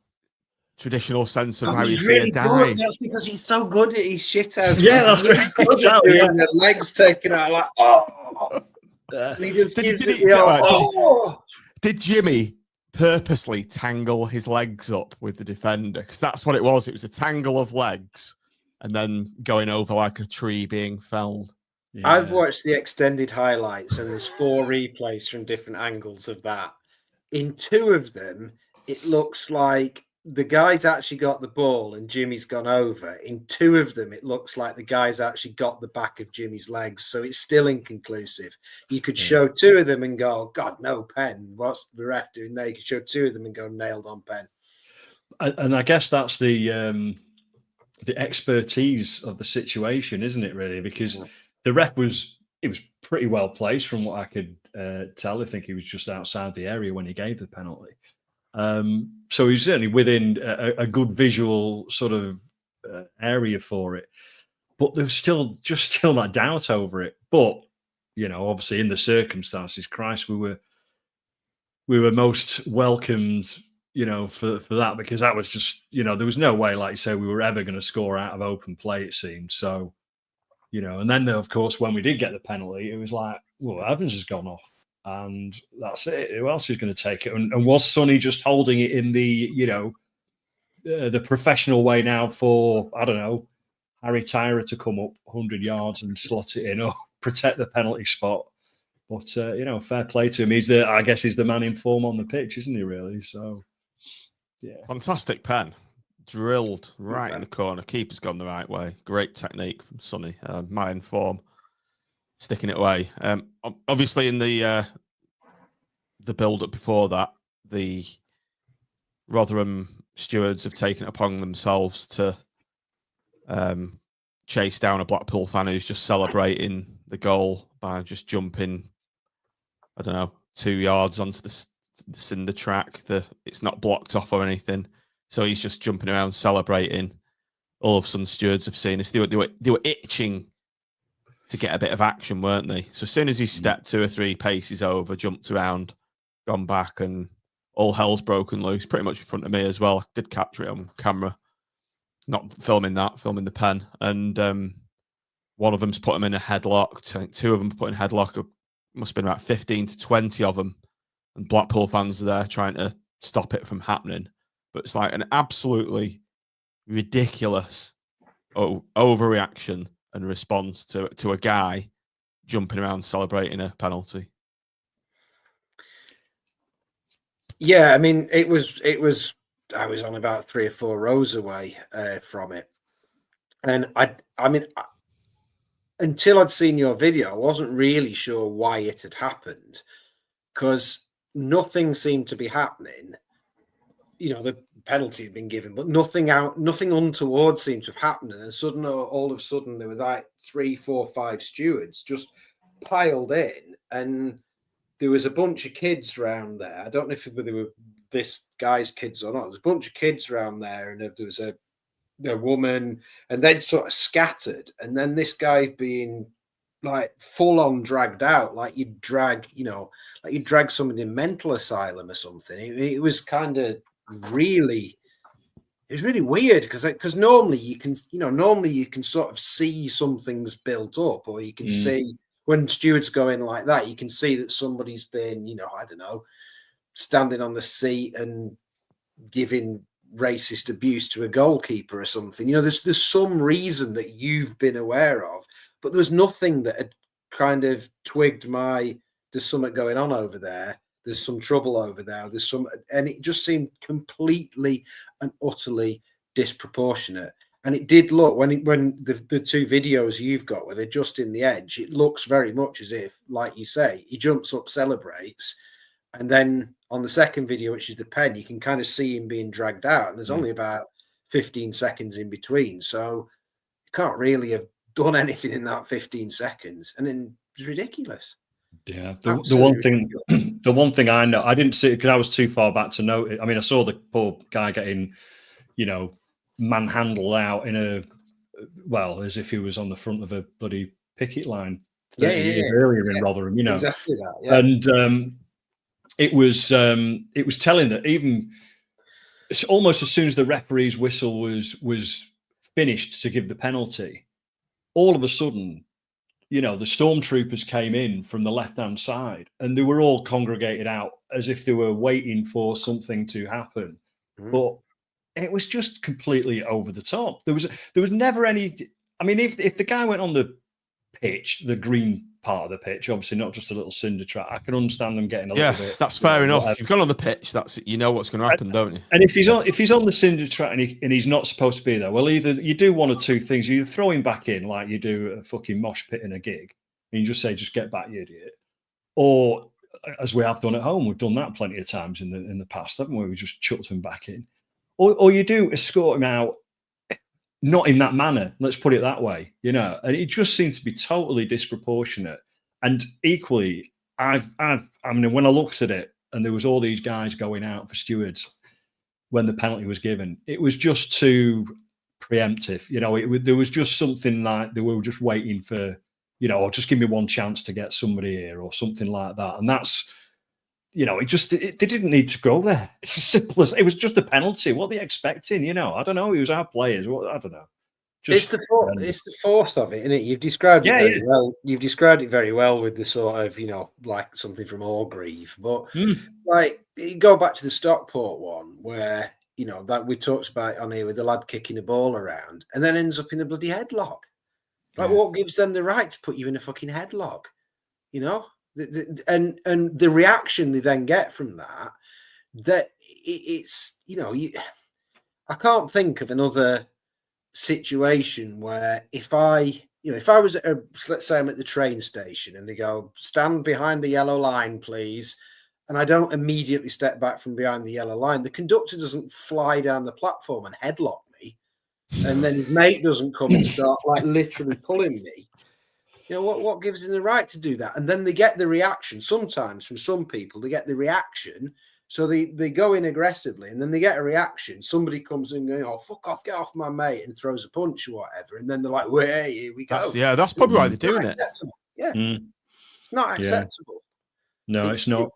traditional sense of how you see a dive. Good. That's because he's so good at his shit out. Yeah, that's right. Exactly. The legs taken out, like, oh. He just Did Jimmy purposely tangle his legs up with the defender? Because that's what it was. It was a tangle of legs and then going over like a tree being felled. Yeah. I've watched the extended highlights and there's 4 replays from different angles of that. In 2 of them, it looks like the guy's actually got the ball and Jimmy's gone over. In 2 of them, it looks like the guy's actually got the back of Jimmy's legs, so it's still inconclusive. You could show 2 of them and go, oh, God, no pen. What's the ref doing there? You could show 2 of them and go, nailed on pen. And I guess that's the expertise of the situation, isn't it? Really, because the ref was pretty well placed from what I could tell. I think he was just outside the area when he gave the penalty. So he's certainly within a good visual sort of area for it, but there was still that doubt over it. But obviously in the circumstances, Christ, we were most welcomed, for that, because that was just, there was no way, like you say, we were ever going to score out of open play, it seemed. So, and then of course when we did get the penalty, it was like, well, Evans has gone off. And that's it. Who else is going to take it? And was Sonny just holding it in the, the professional way now for, I don't know, Harry Tyrer to come up 100 yards and slot it in or protect the penalty spot? But, fair play to him. I guess he's the man in form on the pitch, isn't he, really? So, yeah. Fantastic pen. Drilled right in the corner. Keeper's gone the right way. Great technique from Sonny. Man in form. Sticking it away. Obviously, in the build-up before that, the Rotherham stewards have taken it upon themselves to chase down a Blackpool fan who's just celebrating the goal by just jumping, 2 yards onto the cinder track. It's not blocked off or anything, so he's just jumping around celebrating. All of a sudden, stewards have seen this. They were itching to get a bit of action, weren't they? So as soon as he stepped 2 or 3 paces over, jumped around, gone back, and all hell's broken loose, pretty much in front of me as well. I did capture it on camera. Not filming that, filming the pen. And one of them's put him in a headlock. I think 2 of them put in a headlock. Must have been about 15 to 20 of them. And Blackpool fans are there trying to stop it from happening. But it's like an absolutely ridiculous overreaction and response to a guy jumping around celebrating a penalty. Yeah, I mean, it was. I was on about 3 or 4 rows away from it, and I mean, until I'd seen your video, I wasn't really sure why it had happened, because nothing seemed to be happening. The penalty had been given, but nothing untoward seemed to have happened. And then all of a sudden, there were like 3, 4, 5 stewards just piled in, and there was a bunch of kids around there. I don't know if they were this guy's kids or not. There's a bunch of kids around there, and there was a woman, and they'd sort of scattered. And then this guy being like full on dragged out, like you'd drag somebody in mental asylum or something. It was kind of really, it was really weird because normally you can sort of see something's built up, or you can see when stewards go in like that, you can see that somebody's been, I don't know, standing on the seat and giving racist abuse to a goalkeeper or something. There's some reason that you've been aware of, but there was nothing that had kind of twigged there's something going on over there. There's some trouble over there. And it just seemed completely and utterly disproportionate. And it did look, when the 2 videos you've got where they're just in the edge, it looks very much as if, like you say, he jumps up, celebrates, and then on the second video, which is the pen, you can kind of see him being dragged out, and there's only about 15 seconds in between, so you can't really have done anything in that 15 seconds, and then it's ridiculous. Yeah, the one thing I know, I didn't see it because I was too far back to know it. I mean, I saw the poor guy getting, manhandled out as if he was on the front of a bloody picket line 30 years earlier in Rotherham, Exactly that, yeah. And it was telling that even it's almost as soon as the referee's whistle was finished to give the penalty, all of a sudden, the stormtroopers came in from the left-hand side, and they were all congregated out as if they were waiting for something to happen. But it was just completely over the top. There was never any. I mean, if the guy went on the pitch, the green part of the pitch, obviously not just a little cinder track. I can understand them getting a little bit. That's fair enough. Whatever. You've gone on the pitch. That's you know what's going to happen, don't you? And if he's on the cinder track and he's not supposed to be there, well, either you do one or two things. You throw him back in like you do a fucking mosh pit in a gig, and you just say, "Just get back, you idiot." Or as we have done at home, we've done that plenty of times in the past, haven't we? We just chucked him back in, or you do escort him out. Not in that manner, let's put it that way, and it just seemed to be totally disproportionate. And equally, I mean, when I looked at it and there was all these guys going out for Stewards when the penalty was given, it was just too preemptive. There was just something like they were just waiting for, or just give me one chance to get somebody here or something like that. And that's, they didn't need to go there. It's as simple as it was just a penalty. What are they expecting? I don't know. He was our players. I don't know. It's the force of it, isn't it? You've described it very well. You've described it very well with the sort of, like something from Orgreave. But like, you go back to the Stockport one where, that we talked about on here with the lad kicking a ball around and then ends up in a bloody headlock. Like, what gives them the right to put you in a fucking headlock? And the reaction they then get from that it's I can't think of another situation where if I was let's say I'm at the train station and they go, stand behind the yellow line please, and I don't immediately step back from behind the yellow line, the conductor doesn't fly down the platform and headlock me, and then his mate doesn't come and start like literally pulling me. What gives them the right to do that? And then they get the reaction. Sometimes from some people, they get the reaction. So they go in aggressively and then they get a reaction. Somebody comes in going, oh, fuck off, get off my mate, and throws a punch or whatever. And then they're like, wait, here we go. That's probably why they're doing it. Yeah. It's not acceptable. No, it's not.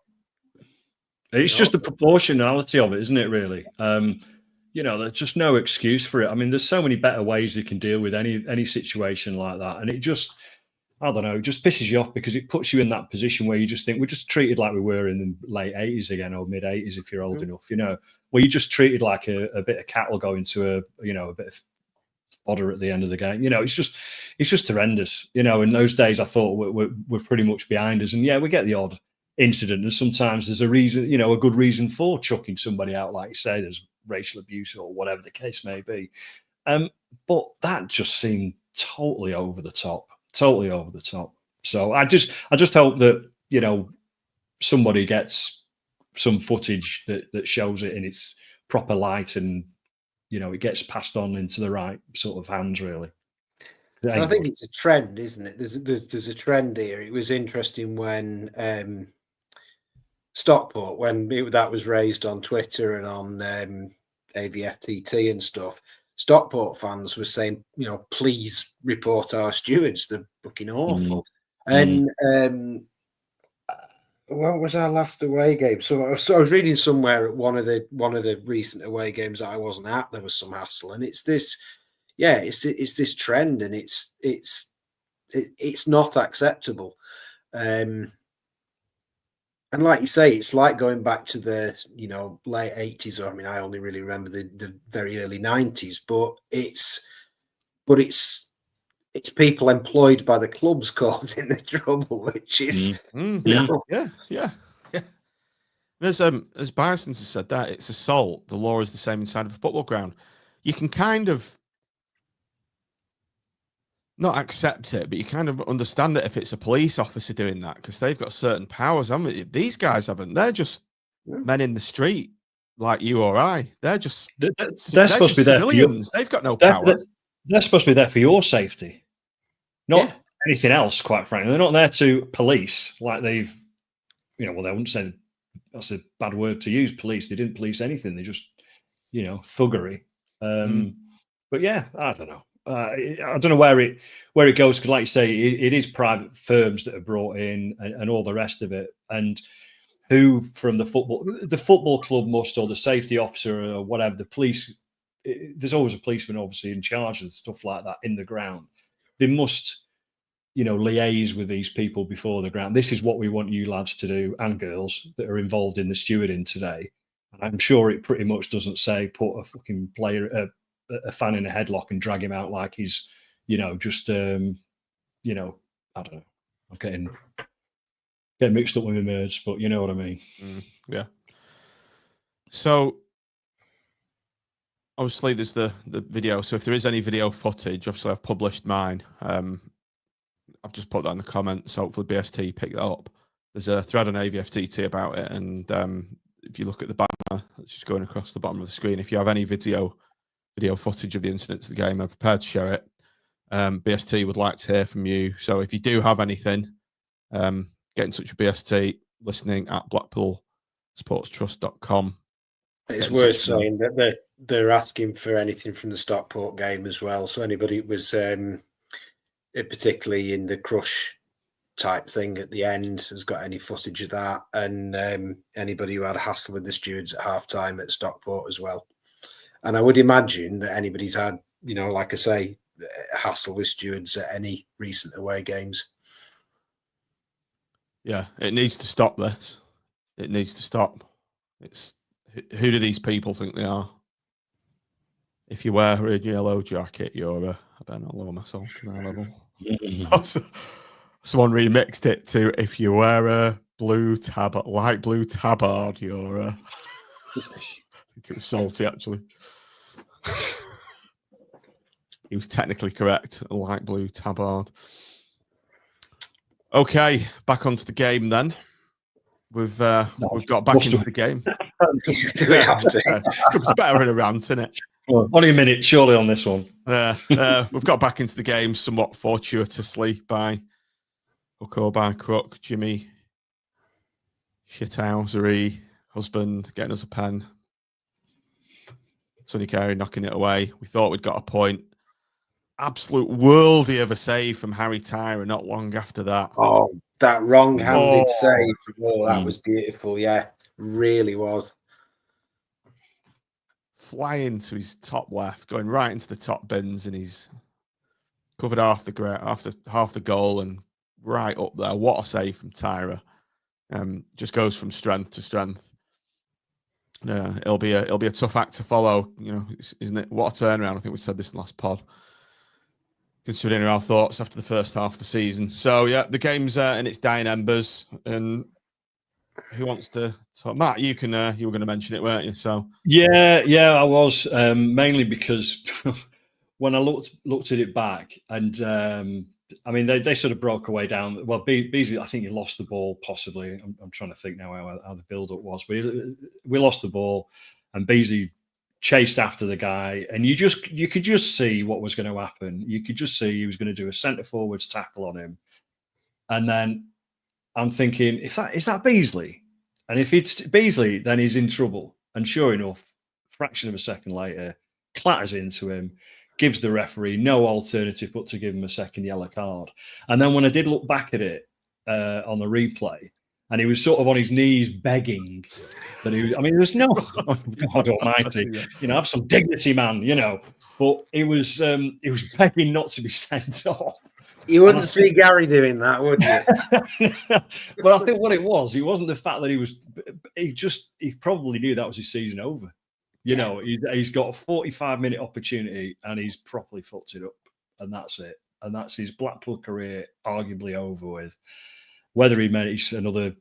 It's just the proportionality of it, isn't it, really? There's just no excuse for it. I mean, there's so many better ways you can deal with any situation like that. And it just, I don't know, it just pisses you off because it puts you in that position where you just think we're just treated like we were in the late 80s again, or mid 80s if you're old enough, where you're just treated like a bit of cattle going to a bit of fodder at the end of the game. It's just horrendous. In those days I thought we're pretty much behind us. And we get the odd incident and sometimes there's a reason, a good reason for chucking somebody out, like you say, there's racial abuse or whatever the case may be. But that just seemed totally over the top. So I just hope that, somebody gets some footage that shows it in its proper light and, it gets passed on into the right sort of hands, really. I think it's a trend, isn't it? There's a trend here. It was interesting when Stockport, when that was raised on Twitter and on AVFTT and stuff, Stockport fans were saying, please report our stewards. They're fucking awful. And what was our last away game? So I was reading somewhere at one of the recent away games that I wasn't at, there was some hassle, and it's this trend, and it's not acceptable. And like you say, it's like going back to the late 80s, or I mean, I only really remember the very early 90s, but it's people employed by the clubs causing the trouble, which is yeah. As Bison has said that it's assault. The law is the same inside of a football ground. You can kind of not accept it, but you kind of understand it if it's a police officer doing that because they've got certain powers, haven't they? These guys haven't. They're just men in the street like you or I. They're just they're supposed to be there for civilians. They've got no power. They're supposed to be there for your safety, not anything else. Quite frankly, they're not there to police like they've. Well, they wouldn't say that's a bad word to use. Police. They didn't police anything. They just, thuggery. But yeah, I don't know. I don't know where it goes because, like you say, it is private firms that are brought in and all the rest of it. And who from the football club must, or the safety officer or whatever, the police. There's always a policeman, obviously, in charge of stuff like that in the ground. They must, liaise with these people before the ground. This is what we want you lads to do, and girls that are involved in the stewarding today. And I'm sure it pretty much doesn't say put a fucking player. A fan in a headlock and drag him out like he's, just, I don't know. I'm getting mixed up with my words, but you know what I mean. Yeah. So obviously there's the video. So if there is any video footage, obviously I've published mine. I've just put that in the comments. Hopefully BST pick that up. There's a thread on AVFTT about it, and if you look at the banner that's just going across the bottom of the screen, if you have any video footage of the incidents of the game, I'm prepared to share it. BST would like to hear from you. So if you do have anything, get in touch with BST, listening at blackpoolsportstrust.com. It's worth saying that they're asking for anything from the Stockport game as well. So anybody was particularly in the crush type thing at the end has got any footage of that, and anybody who had a hassle with the stewards at half time at Stockport as well. And I would imagine that anybody's had, like I say, a hassle with stewards at any recent away games. Yeah, it needs to stop this. It needs to stop. Who do these people think they are? If you wear a yellow jacket, you're I better not lower myself to their level. Someone remixed it to, if you wear a light blue tabard, you're I think it was Salty, actually. He was technically correct, a light blue tabard. Okay, back onto the game then. We've got back into the game. It's better in a rant, isn't it? Well, only a minute, surely, on this one. We've got back into the game somewhat fortuitously by hook or by crook. Jimmy, shithousery, husband, getting us a pen. Sonny Carey knocking it away. We thought we'd got a point. Absolute worldie of a save from Harry Tyrer not long after that. Oh, that wrong-handed save. Oh, that was beautiful. Yeah, really was. Flying to his top left, going right into the top bins, and he's covered half the goal and right up there. What a save from Tyrer. Just goes from strength to strength. It'll be a tough act to follow, isn't it? What a turnaround. I think we said this in the last pod, considering our thoughts after the first half of the season. So yeah, the game's in its dying embers, and who wants to talk? Matt, you were going to mention it, weren't you? So yeah, I was, mainly because when I looked at it back, and they sort of broke away down. Well, Beesley, I think he lost the ball possibly. I'm trying to think now how the build-up was, but we lost the ball, and Beesley chased after the guy, and you could just see what was going to happen. You could just see he was going to do a centre forwards tackle on him, and then I'm thinking, is that Beesley? And if it's Beesley, then he's in trouble. And sure enough, fraction of a second later, clatters into him, gives the referee no alternative but to give him a second yellow card. And then when I did look back at it on the replay, and he was sort of on his knees begging that he was, there's no, God almighty, have some dignity, man, But he was begging not to be sent off. You wouldn't see Gary doing that, would you? But I think what it wasn't the fact that he probably knew that was his season over. He's got a 45-minute opportunity and he's properly fucked it up, and that's it. And that's his Blackpool career arguably over with. Whether he makes another,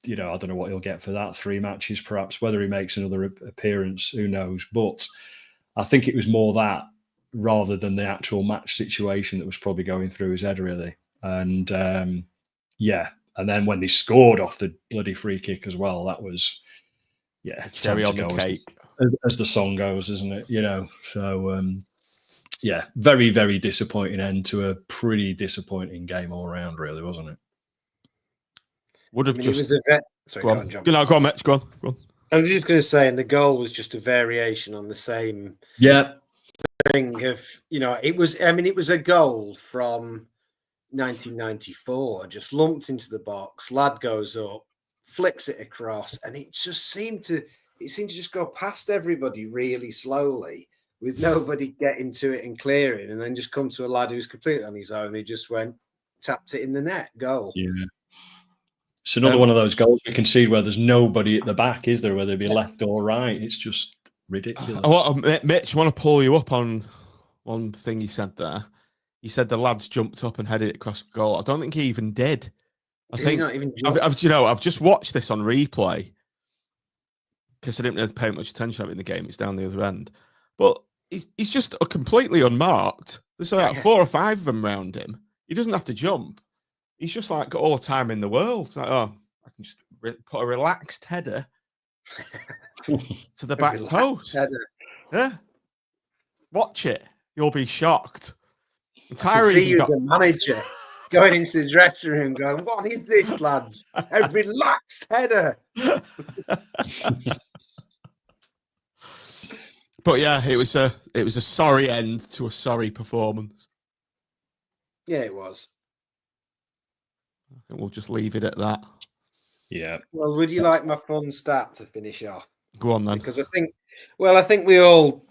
I don't know what he'll get for that, 3 matches perhaps. Whether he makes another appearance, who knows? But I think it was more that rather than the actual match situation that was probably going through his head, really. And and then when they scored off the bloody free kick as well, that was cherry on the cake, as the song goes, isn't it? So very, very disappointing end to a pretty disappointing game all around, really, wasn't it? Would have just go on, John. Go on, Mitch. Go on. I was just going to say, and the goal was just a variation on the same thing of, it was a goal from 1994, just lumped into the box, lad goes up, flicks it across, and it just seemed to just go past everybody really slowly with nobody getting to it and clearing, and then just come to a lad who was completely on his own. He just tapped it in the net, goal. Yeah. It's another one of those goals we concede where there's nobody at the back, is there? Whether it be left or right, it's just ridiculous. Mitch, I want to pull you up on one thing you said there. he said the lads jumped up and headed it across goal. I don't think he even did. I Did think he not even I've just watched this on replay because I didn't really pay much attention in the game. It's down the other end, but he's just completely unmarked. There's like 4 or 5 of them around him. He doesn't have to jump. He's just like got all the time in the world. Like, oh, I can just put a relaxed header to the back post. Header. Yeah, watch it. You'll be shocked. And I can Tyrer see even you got as a manager going into the dressing room going, what is this, lads? A relaxed header. But yeah, it was a sorry end to a sorry performance. Yeah, it was. And we'll just leave it at that. Yeah. Well, would you like my fun stat to finish off? Go on then. Because I think we all,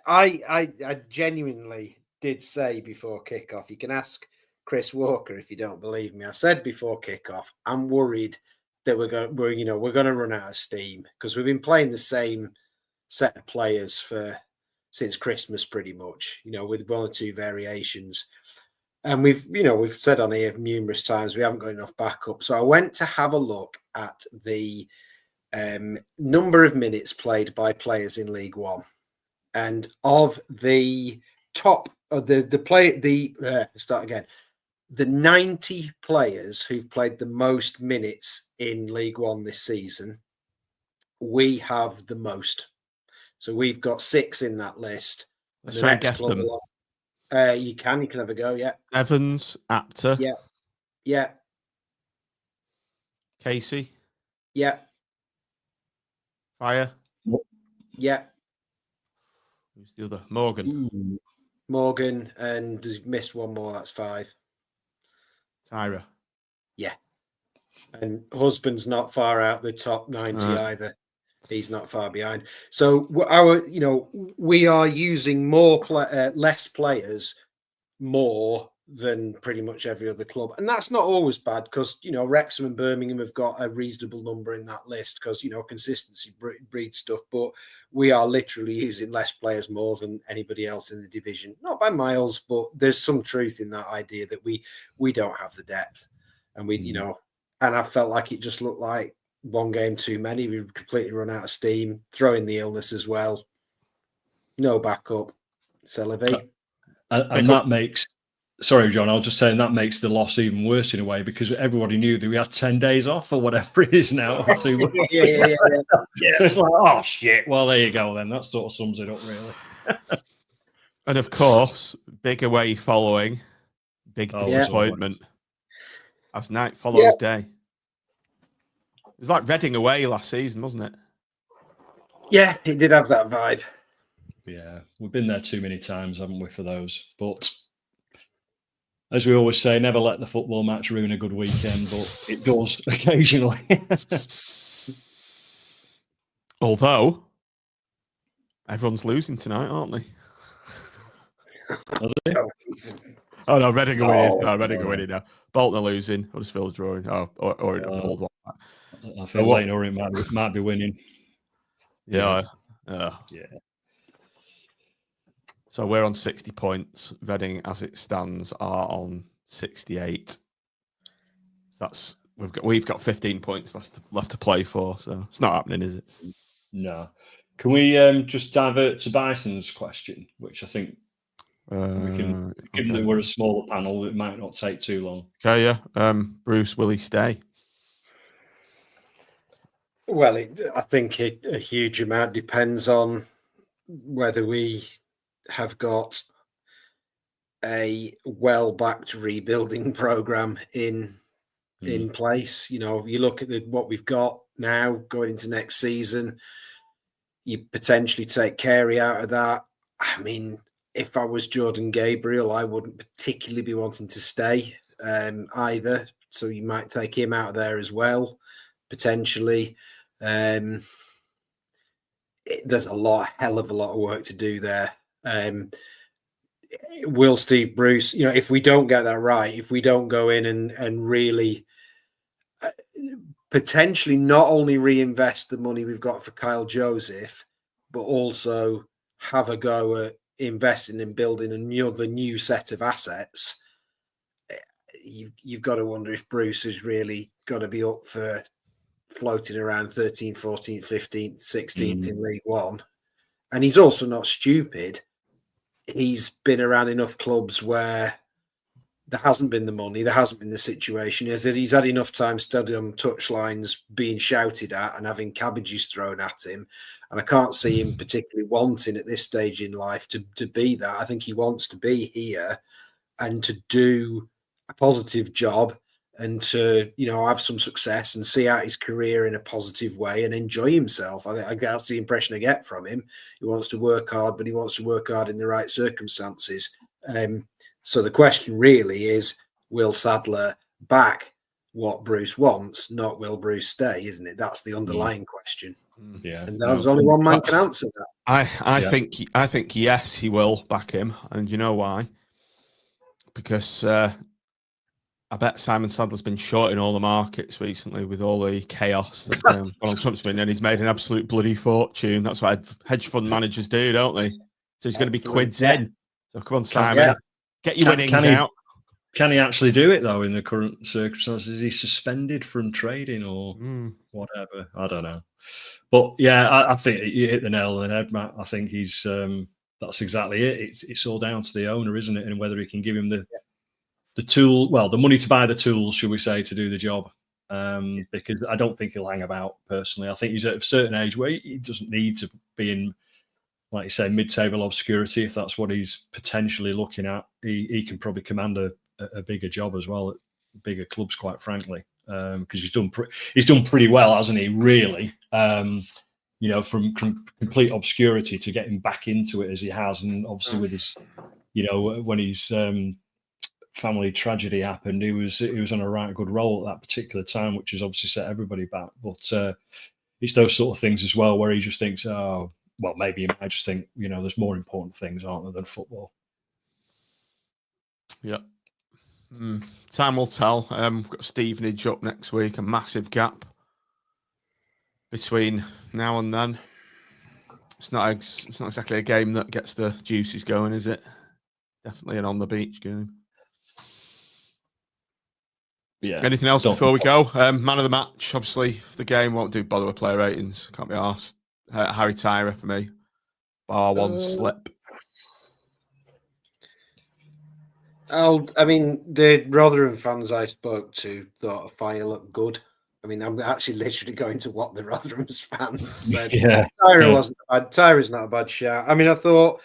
I genuinely did say before kickoff, you can ask Chris Walker if you don't believe me. I said before kickoff, I'm worried that we're going to run out of steam because we've been playing the same set of players since Christmas pretty much, with 1 or 2 variations. And we've said on here numerous times we haven't got enough backup. So I went to have a look at the number of minutes played by players in League One, and of the top of the 90 players who've played the most minutes in League One this season, we have the most. So we've got 6 in that list. Let's try and guess them. You can have a go, yeah. Evans, Apter. Yeah. Casey. Yeah. Fire. Yeah. Who's the other? Morgan. Morgan, and missed one more, that's 5. Tyrer. Yeah. And Husband's not far out the top 90 either. He's not far behind. So we are using less players more than pretty much every other club. And that's not always bad because, Wrexham and Birmingham have got a reasonable number in that list because, consistency breeds stuff. But we are literally using less players more than anybody else in the division. Not by miles, but there's some truth in that idea that we don't have the depth. And and I felt like it just looked like one game too many. We've completely run out of steam. Throw in the illness as well. No backup. Celevi. And that makes... Sorry, John, I was just saying that makes the loss even worse in a way because everybody knew that we had 10 days off or whatever it is now. Yeah. So it's like, oh, shit. Well, there you go then. That sort of sums it up, really. And of course, big away following, big disappointment. As night follows day. It was like Reading away last season, wasn't it? Yeah, it did have that vibe. Yeah, we've been there too many times, haven't we, for those? But as we always say, never let the football match ruin a good weekend, but it does occasionally. Although, everyone's losing tonight, aren't they? Oh no, Reading are winning. Reading are winning now. Bolton are losing. Huddersfield drawing. Or hold one. I think Lane Orient might be winning. Yeah. Yeah. So we're on 60 points. Reading, as it stands, are on 68. That's we've got 15 points left to play for. So it's not happening, is it? No. Can we just divert to Bison's question, which I think we can, given that we're a smaller panel, it might not take too long. Okay, yeah. Bruce, will he stay? Well, I think a huge amount depends on whether we have got a well-backed rebuilding program in place. You look at what we've got now going into next season. You potentially take Carey out of that. I mean, if I was Jordan Gabriel, I wouldn't particularly be wanting to stay either. So you might take him out of there as well, potentially. There's a hell of a lot of work to do there. Will Steve Bruce, if we don't get that right, if we don't go in and really potentially not only reinvest the money we've got for Kyle Joseph, but also have a go at investing in building another new set of assets, you've got to wonder if Bruce is really going to be up for floating around 13th, 14th, 15th, 16th in League One. And he's also not stupid. He's been around enough clubs where there hasn't been the money, there hasn't been the situation. He's had enough time studying on touchlines, being shouted at and having cabbages thrown at him. And I can't see him particularly wanting at this stage in life to be that. I think he wants to be here and to do a positive job and to, have some success and see out his career in a positive way and enjoy himself. I think that's the impression I get from him. He wants to work hard, but he wants to work hard in the right circumstances. So the question really is, will Sadler back what Bruce wants, not will Bruce stay, isn't it? That's the underlying question. Yeah. And there's only one man can answer that. I think yes, he will back him. And you know why? Because I bet Simon Sadler's been short in all the markets recently with all the chaos that Donald Trump's been in. He's made an absolute bloody fortune. That's what hedge fund managers do, don't they? So he's going to be quids in. So come on, Simon. Get your winnings out. Can he actually do it, though, in the current circumstances? Is he suspended from trading or whatever? I don't know. But, yeah, I think you hit the nail on the head, Matt. I think he's that's exactly it. It's all down to the owner, isn't it? And whether he can give him the tool, well, the money to buy the tools, should we say, to do the job. Because I don't think he'll hang about, personally. I think he's at a certain age where he doesn't need to be in, like you say, mid-table obscurity. If that's what he's potentially looking at, he can probably command a bigger job as well at bigger clubs, quite frankly, because he's done pretty well, hasn't he? Really, from complete obscurity to getting back into it as he has, and obviously with his, when his family tragedy happened, he was on a right good roll at that particular time, which has obviously set everybody back. But it's those sort of things as well where he just thinks, oh, well, maybe you might just think, there's more important things, aren't there, than football. Yeah. Time will tell. We've got Stevenage up next week, a massive gap between now and then. It's not exactly a game that gets the juices going, is it? Definitely an on the beach game. Yeah. Anything else before we go? Man of the match, obviously, for the game. Won't do bother with player ratings. Can't be arsed. Harry Tyrer for me. Bar one slip. The Rotherham fans I spoke to thought Fire looked good. I'm actually literally going to what the Rotherham's fans said. Tyrer wasn't bad. Tyrer's not a bad shout. I thought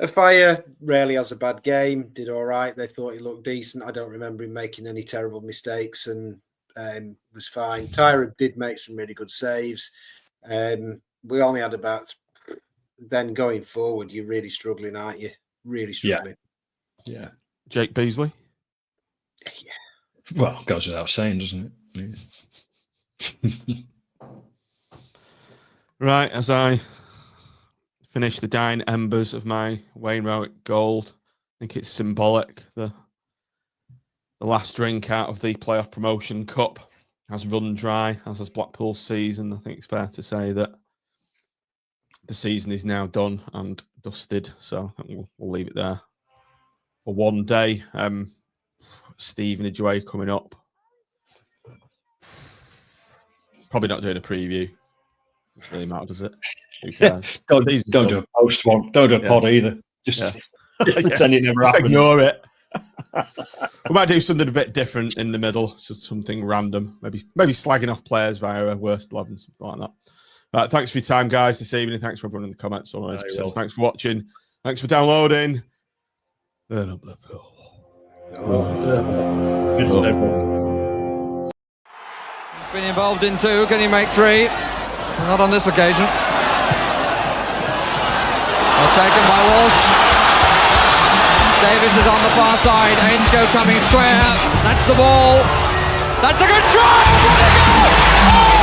Fire rarely has a bad game. Did all right. They thought he looked decent. I don't remember him making any terrible mistakes and was fine. Tyrer did make some really good saves. We only had about. Then going forward, you're really struggling, aren't you? Really struggling. Yeah. Jake Beesley? Yeah. Well, goes without saying, doesn't it? Right, as I finish the dying embers of my Wainwright gold, I think it's symbolic. The last drink out of the playoff promotion cup has run dry, as has Blackpool's season. I think it's fair to say that the season is now done and dusted. So I think we'll leave it there for one day. Stevenage away coming up. Probably not doing a preview. Doesn't really matter, does it? Who cares? Don't do a post one. Don't do a pod either. Just pretend it never happened. Ignore it. We might do something a bit different in the middle, just something random. Maybe slagging off players via a worst 11, something like that. Thanks for your time, guys, this evening. Thanks for everyone in the comments. Thanks for watching. Thanks for downloading. Been involved in two. Can he make three? Not on this occasion. Well taken by Walsh. Davis is on the far side. Ainscough coming square. That's the ball. That's a good try. What a goal! Oh!